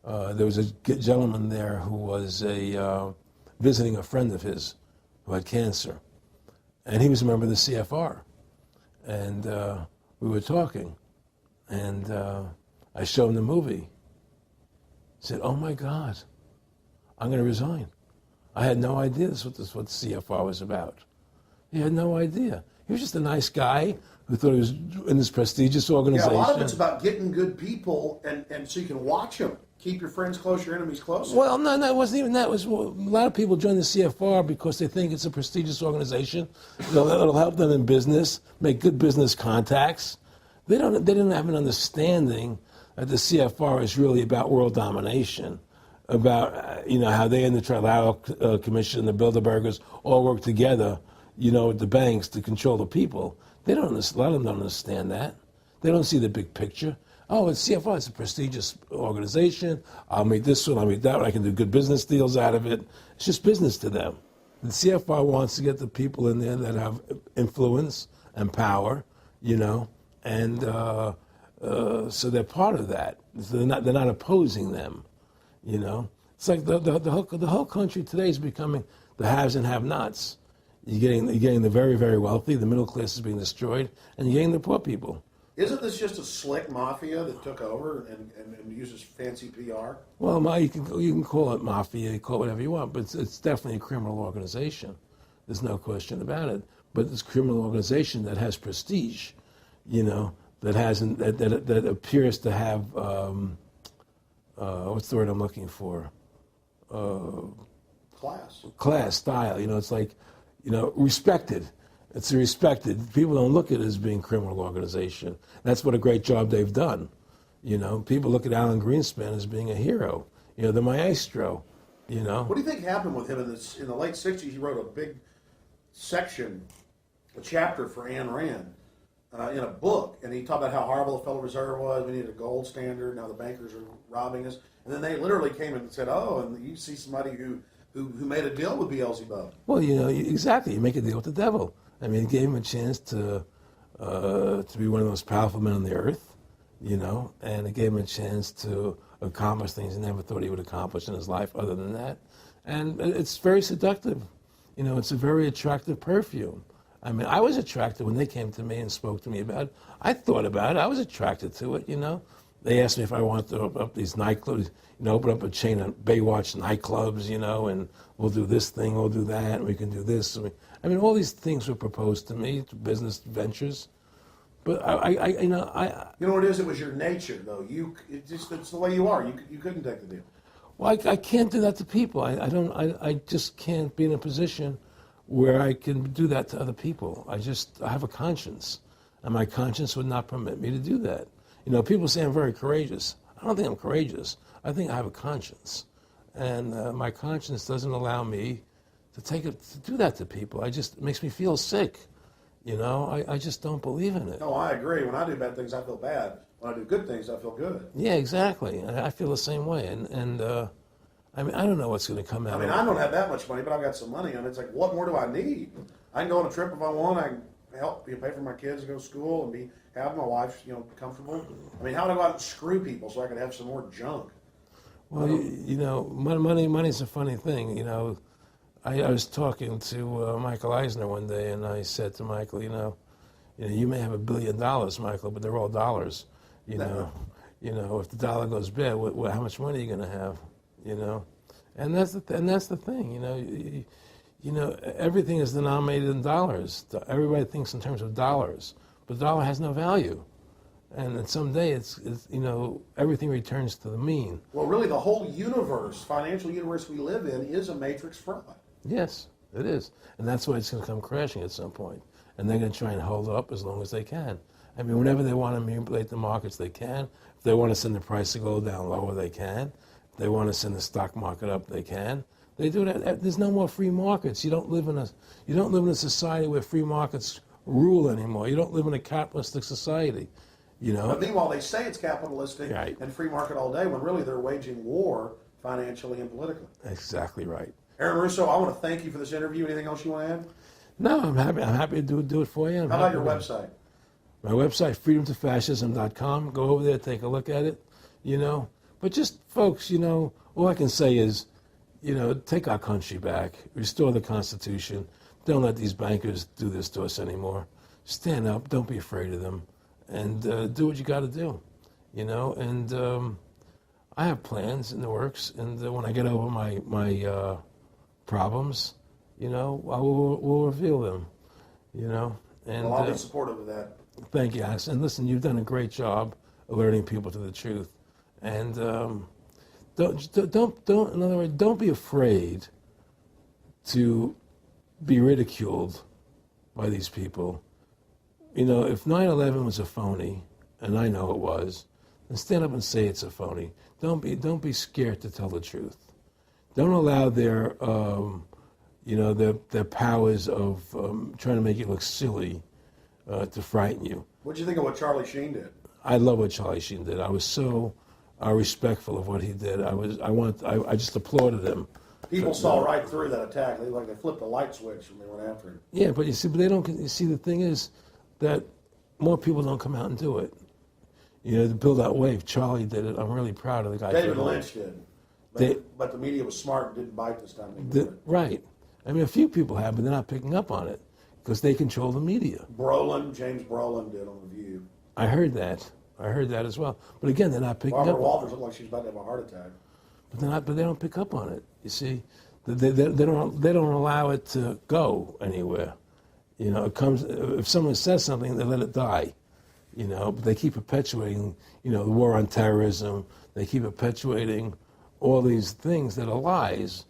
Speaker 1: there was a gentleman there who was visiting a friend of his who had cancer, and he was a member of the CFR, and we were talking, and I showed him the movie. He said, "Oh my God, I'm going to resign. I had no idea this was what the CFR was about." He had no idea. He was just a nice guy who thought he was in this prestigious organization.
Speaker 4: Yeah, a lot of it's about getting good people, and so you can watch them. Keep your friends close, your enemies closer.
Speaker 1: Well, no, it wasn't even that. It was, well, a lot of people join the CFR because they think it's a prestigious organization. It'll help them in business, make good business contacts. They didn't have an understanding that the CFR is really about world domination, about how they and the Trilateral Commission, the Bilderbergers, all work together, with the banks to control the people. A lot of them don't understand that. They don't see the big picture. Oh, it's CFR, it's a prestigious organization. I'll make this one, I'll make that one. I can do good business deals out of it. It's just business to them. The CFR wants to get the people in there that have influence and power, and so they're part of that. So they're not opposing them, It's like the whole country today is becoming the haves and have-nots. You're getting the very, very wealthy, the middle class is being destroyed, and you're getting the poor people.
Speaker 4: Isn't this just a slick mafia that took over and uses fancy PR?
Speaker 1: Well, you can call it mafia, you call it whatever you want, but it's definitely a criminal organization. There's no question about it. But it's a criminal organization that has prestige, that appears to have what's the word I'm looking for? Class, style. It's like, respected. It's respected. People don't look at it as being a criminal organization. That's what a great job they've done. People look at Alan Greenspan as being a hero. The maestro.
Speaker 4: What do you think happened with him in the late '60s? He wrote a big section, a chapter for Ayn Rand in a book, and he talked about how horrible the Federal Reserve was. We needed a gold standard. Now the bankers are robbing us. And then they literally came and said, "Oh, and you see somebody who made a deal with Beelzebub."
Speaker 1: Well, exactly. You make a deal with the devil. I mean, it gave him a chance to be one of the most powerful men on the earth, and it gave him a chance to accomplish things he never thought he would accomplish in his life other than that. And it's very seductive. It's a very attractive perfume. I mean, I was attracted when they came to me and spoke to me about it. I thought about it. I was attracted to it, They asked me if I wanted to open up these nightclubs, open up a chain of Baywatch nightclubs, and we'll do this thing, we'll do that, and we can do this. I mean, all these things were proposed to me, business ventures. But
Speaker 4: You know what it is? It was your nature, though. It's the way you are. You couldn't take the deal.
Speaker 1: Well, I can't do that to people. I just can't be in a position where I can do that to other people. I have a conscience, and my conscience would not permit me to do that. People say I'm very courageous. I don't think I'm courageous. I think I have a conscience, and my conscience doesn't allow me to do that to people. It makes me feel sick. I just don't believe in it.
Speaker 4: No, I agree. When I do bad things, I feel bad. When I do good things, I feel good.
Speaker 1: Yeah, exactly. I feel the same way. And I mean, I don't know what's going to come out.
Speaker 4: I mean, I don't have that much money, but I've got some money. It's like, what more do I need? I can go on a trip if I want. I can help pay for my kids to go to school and have my wife, comfortable. I mean, how would I go out and screw people so I could have some more junk?
Speaker 1: Well, money's a funny thing. I was talking to Michael Eisner one day, and I said to Michael, you may have $1 billion, Michael, but they're all dollars. If the dollar goes bad, how much money are you going to have? you know, and that's the thing, you know. You know, everything is denominated in dollars. Everybody thinks in terms of dollars, but the dollar has no value. And then someday it's you know, everything returns to the mean.
Speaker 4: Well, really, the whole universe, financial universe we live in, is a matrix fraud.
Speaker 1: Yes, it is. And that's why it's going to come crashing at some point. And they're going to try and hold it up as long as they can. I mean, whenever they want to manipulate the markets, they can. If they want to send the price to go down lower, they can. If they want to send the stock market up, they can. They do that. There's no more free markets. You don't live in a society where free markets rule anymore. You don't live in a capitalistic society. You know.
Speaker 4: But meanwhile, they say it's capitalistic
Speaker 1: Right.
Speaker 4: and free market all day, when really they're waging war financially and politically.
Speaker 1: Exactly right.
Speaker 4: Aaron Russo, I want to thank you for this interview. Anything else you want to add?
Speaker 1: No, I'm happy to do it for you.
Speaker 4: How about your website?
Speaker 1: My website, freedomtofascism.com. Go over there, take a look at it, you know. But just, folks, you know, all I can say is, you know, take our country back, restore the Constitution. Don't let these bankers do this to us anymore. Stand up, don't be afraid of them, and do what you got to do, you know. And I have plans in the works, and when I get over my problems, you know, we'll reveal them, you know. And
Speaker 4: Well, I'll be supportive of that.
Speaker 1: thank you, Alex. And listen, you've done a great job alerting people to the truth. And in other words, don't be afraid to be ridiculed by these people. You know, if 9/11 was a phony, and I know it was, then stand up and say it's a phony. Don't be scared to tell the truth. Don't allow their you know, their powers of trying to make you look silly to frighten you.
Speaker 4: What do you think of what Charlie Sheen did?
Speaker 1: I love what Charlie Sheen did. I was so respectful of what he did. I just applauded him.
Speaker 4: People saw right through that attack. They flipped a light switch when they went after him.
Speaker 1: Yeah, but they don't. You see, the thing is that more people don't come out and do it. You know, to build that wave. Charlie did it. I'm really proud of the guy.
Speaker 4: David Lynch did. But the media was smart and didn't bite this time.
Speaker 1: Right. I mean, a few people have, but they're not picking up on it because they control the media.
Speaker 4: James Brolin did on The View.
Speaker 1: I heard that as well. But again, they're not picking
Speaker 4: Barbara
Speaker 1: up.
Speaker 4: Walters looked like she's about to have a heart attack.
Speaker 1: But they don't pick up on it. You see, they don't allow it to go anywhere. You know, it comes if someone says something, they let it die. You know, but they keep perpetuating, you know, the war on terrorism. They keep perpetuating all these things that are lies.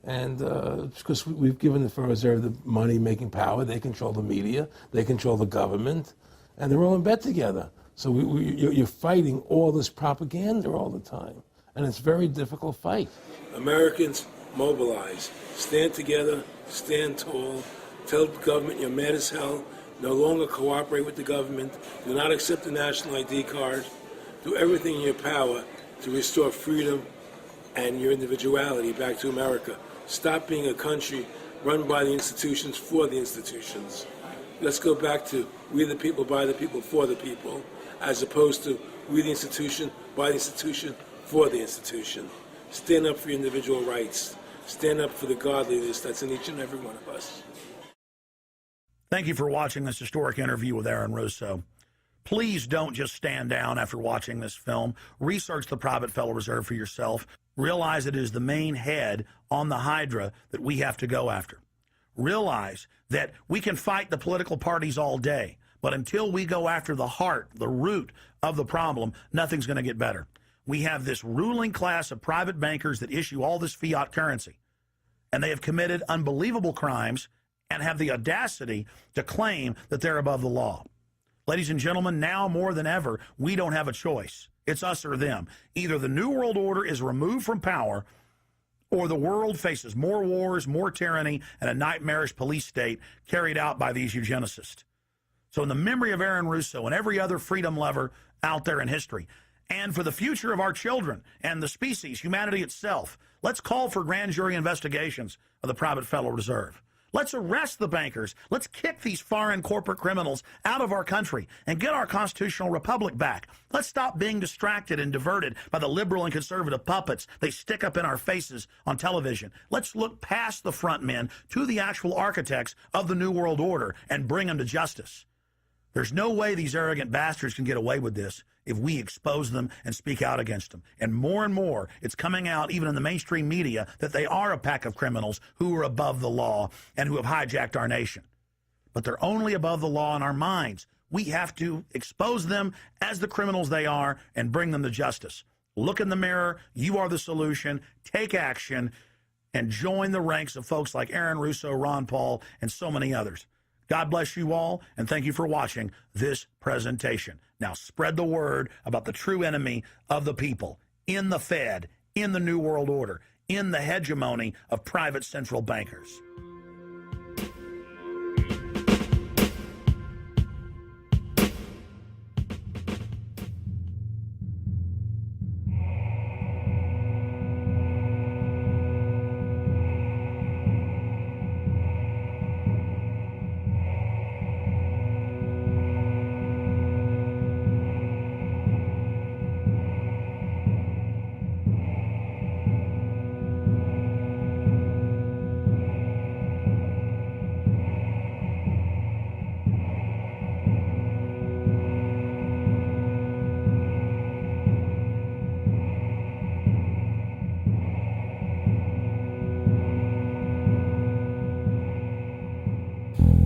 Speaker 1: And because we've given the Federal Reserve the money-making power, they control the media, they control the government, and they're all in bed together. So you're fighting all this propaganda all the time, and it's a very difficult fight. Americans, mobilize. Stand together, stand tall. Tell the government you're mad as hell. No longer cooperate with the government. Do not accept the national ID card. Do everything in your power to restore freedom and your individuality back to America. Stop being a country run by the institutions for the institutions. Let's go back to we the people, by the people, for the people, as opposed to we the institution, by the institution, for the institution. Stand up for your individual rights. Stand up for the godliness that's in each and every one of us.
Speaker 2: Thank you for watching this historic interview with Aaron Russo. Please don't just stand down after watching this film. Research the private Federal Reserve for yourself. Realize it is the main head on the Hydra that we have to go after. Realize that we can fight the political parties all day, but until we go after the heart, the root of the problem, nothing's going to get better. We have this ruling class of private bankers that issue all this fiat currency, and they have committed unbelievable crimes and have the audacity to claim that they're above the law. Ladies and gentlemen, now more than ever, we don't have a choice. It's us or them. Either the New World Order is removed from power, or the world faces more wars, more tyranny, and a nightmarish police state carried out by these eugenicists. So in the memory of Aaron Russo and every other freedom lover out there in history, and for the future of our children and the species, humanity itself, let's call for grand jury investigations of the private Federal Reserve. Let's arrest the bankers. Let's kick these foreign corporate criminals out of our country and get our constitutional republic back. Let's stop being distracted and diverted by the liberal and conservative puppets they stick up in our faces on television. Let's look past the front men to the actual architects of the New World Order and bring them to justice. There's no way these arrogant bastards can get away with this if we expose them and speak out against them. And more, it's coming out even in the mainstream media that they are a pack of criminals who are above the law and who have hijacked our nation. But they're only above the law in our minds. We have to expose them as the criminals they are and bring them to justice. Look in the mirror. You are the solution. Take action and join the ranks of folks like Aaron Russo, Ron Paul, and so many others. God bless you all, and thank you for watching this presentation. Now spread the word about the true enemy of the people in the Fed, in the New World Order, in the hegemony of private central bankers.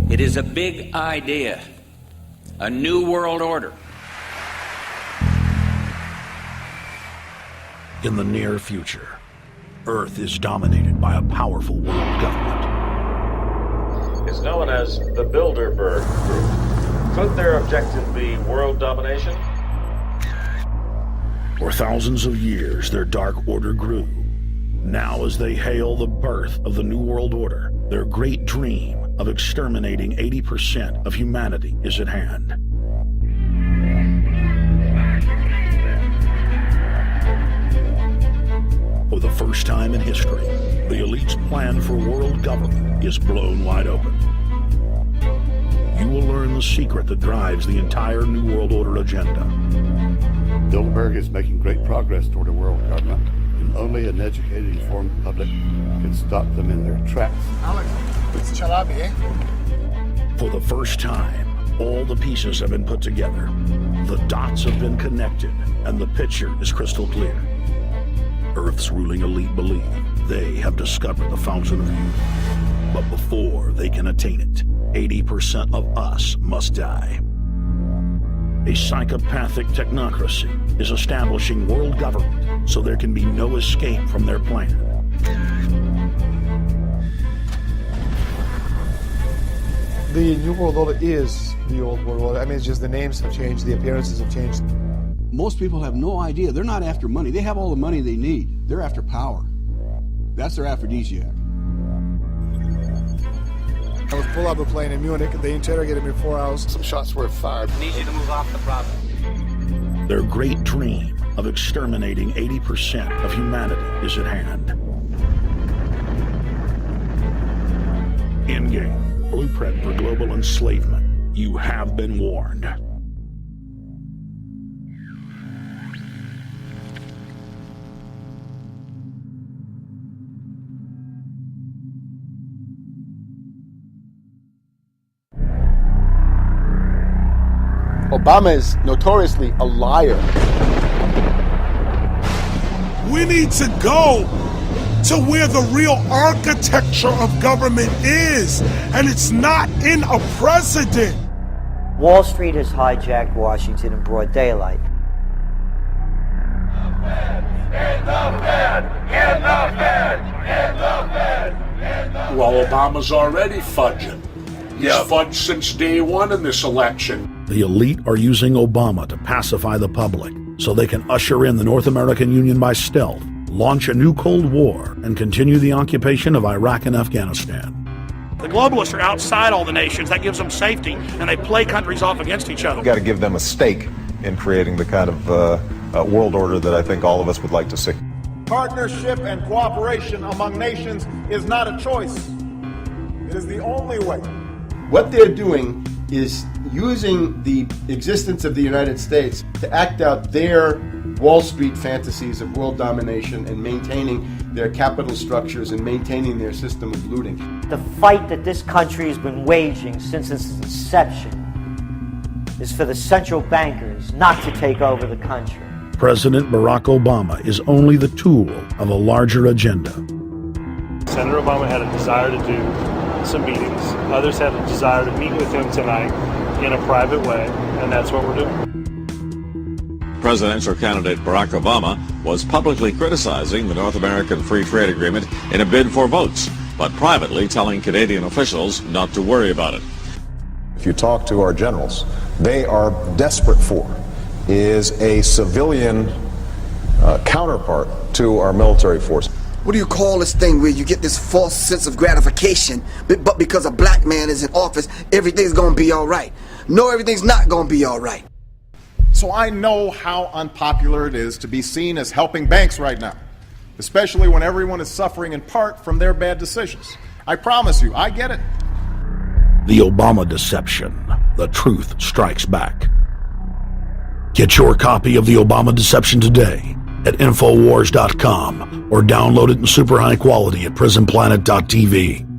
Speaker 5: It is a big idea, a new world order.
Speaker 2: In the near future, Earth is dominated by a powerful world government.
Speaker 6: Is known as the Bilderberg Group. Could their objective be world domination?
Speaker 2: For thousands of years, their dark order grew. Now, as they hail the birth of the New World Order, their great dream of exterminating 80% of humanity is at hand. For the first time in history, the elite's plan for world government is blown wide open. You will learn the secret that drives the entire New World Order agenda.
Speaker 7: Bilderberg is making great progress toward a world government, and only an educated, informed public can stop them in their tracks.
Speaker 3: Alex, it's Chalabi, eh?
Speaker 2: For the first time, all the pieces have been put together. The dots have been connected, and the picture is crystal clear. Earth's ruling elite believe they have discovered the fountain of youth. But before they can attain it, 80% of us must die. A psychopathic technocracy is establishing world government so there can be no escape from their plan.
Speaker 3: The New World Order is the old world order. I mean, it's just the names have changed, the appearances have changed.
Speaker 8: Most people have no idea. They're not after money. They have all the money they need. They're after power. That's their aphrodisiac.
Speaker 3: I was pulled out of a plane in Munich. They interrogated me 4 hours.
Speaker 7: Some shots were fired.
Speaker 5: Need you to move off the property.
Speaker 2: Their great dream of exterminating 80% of humanity is at hand. Endgame. Blueprint for global enslavement. You have been warned.
Speaker 9: Obama is notoriously a liar.
Speaker 10: We need to go to where the real architecture of government is, and it's not in a president.
Speaker 11: Wall Street has hijacked Washington in broad daylight.
Speaker 12: Well, Obama's already fudging. He's fudged since day one in this election.
Speaker 2: The elite are using Obama to pacify the public so they can usher in the North American Union by stealth, launch a new Cold War, and continue the occupation of Iraq and Afghanistan.
Speaker 13: The globalists are outside all the nations. That gives them safety, and they play countries off against each other.
Speaker 14: We've got to give them a stake in creating the kind of world order that I think all of us would like to see.
Speaker 15: Partnership and cooperation among nations is not a choice. It is the only way.
Speaker 9: What they're doing is using the existence of the United States to act out their Wall Street fantasies of world domination and maintaining their capital structures and maintaining their system of looting.
Speaker 11: The fight that this country has been waging since its inception is for the central bankers not to take over the country.
Speaker 2: President Barack Obama is only the tool of a larger agenda.
Speaker 16: Senator Obama had a desire to do some meetings. Others had a desire to meet with him tonight in a private way, and that's what we're doing.
Speaker 17: Presidential candidate Barack Obama was publicly criticizing the North American Free Trade Agreement in a bid for votes, but privately telling Canadian officials not to worry about it.
Speaker 14: If you talk to our generals, they are desperate for is a civilian counterpart to our military force.
Speaker 18: What do you call this thing where you get this false sense of gratification, but because a black man is in office, everything's gonna be all right? No, everything's not gonna be all right.
Speaker 15: So I know how unpopular it is to be seen as helping banks right now, especially when everyone is suffering in part from their bad decisions. I promise you, I get it.
Speaker 2: The Obama deception. The truth strikes back. Get your copy of The Obama Deception today at Infowars.com or download it in super high quality at prisonplanet.tv.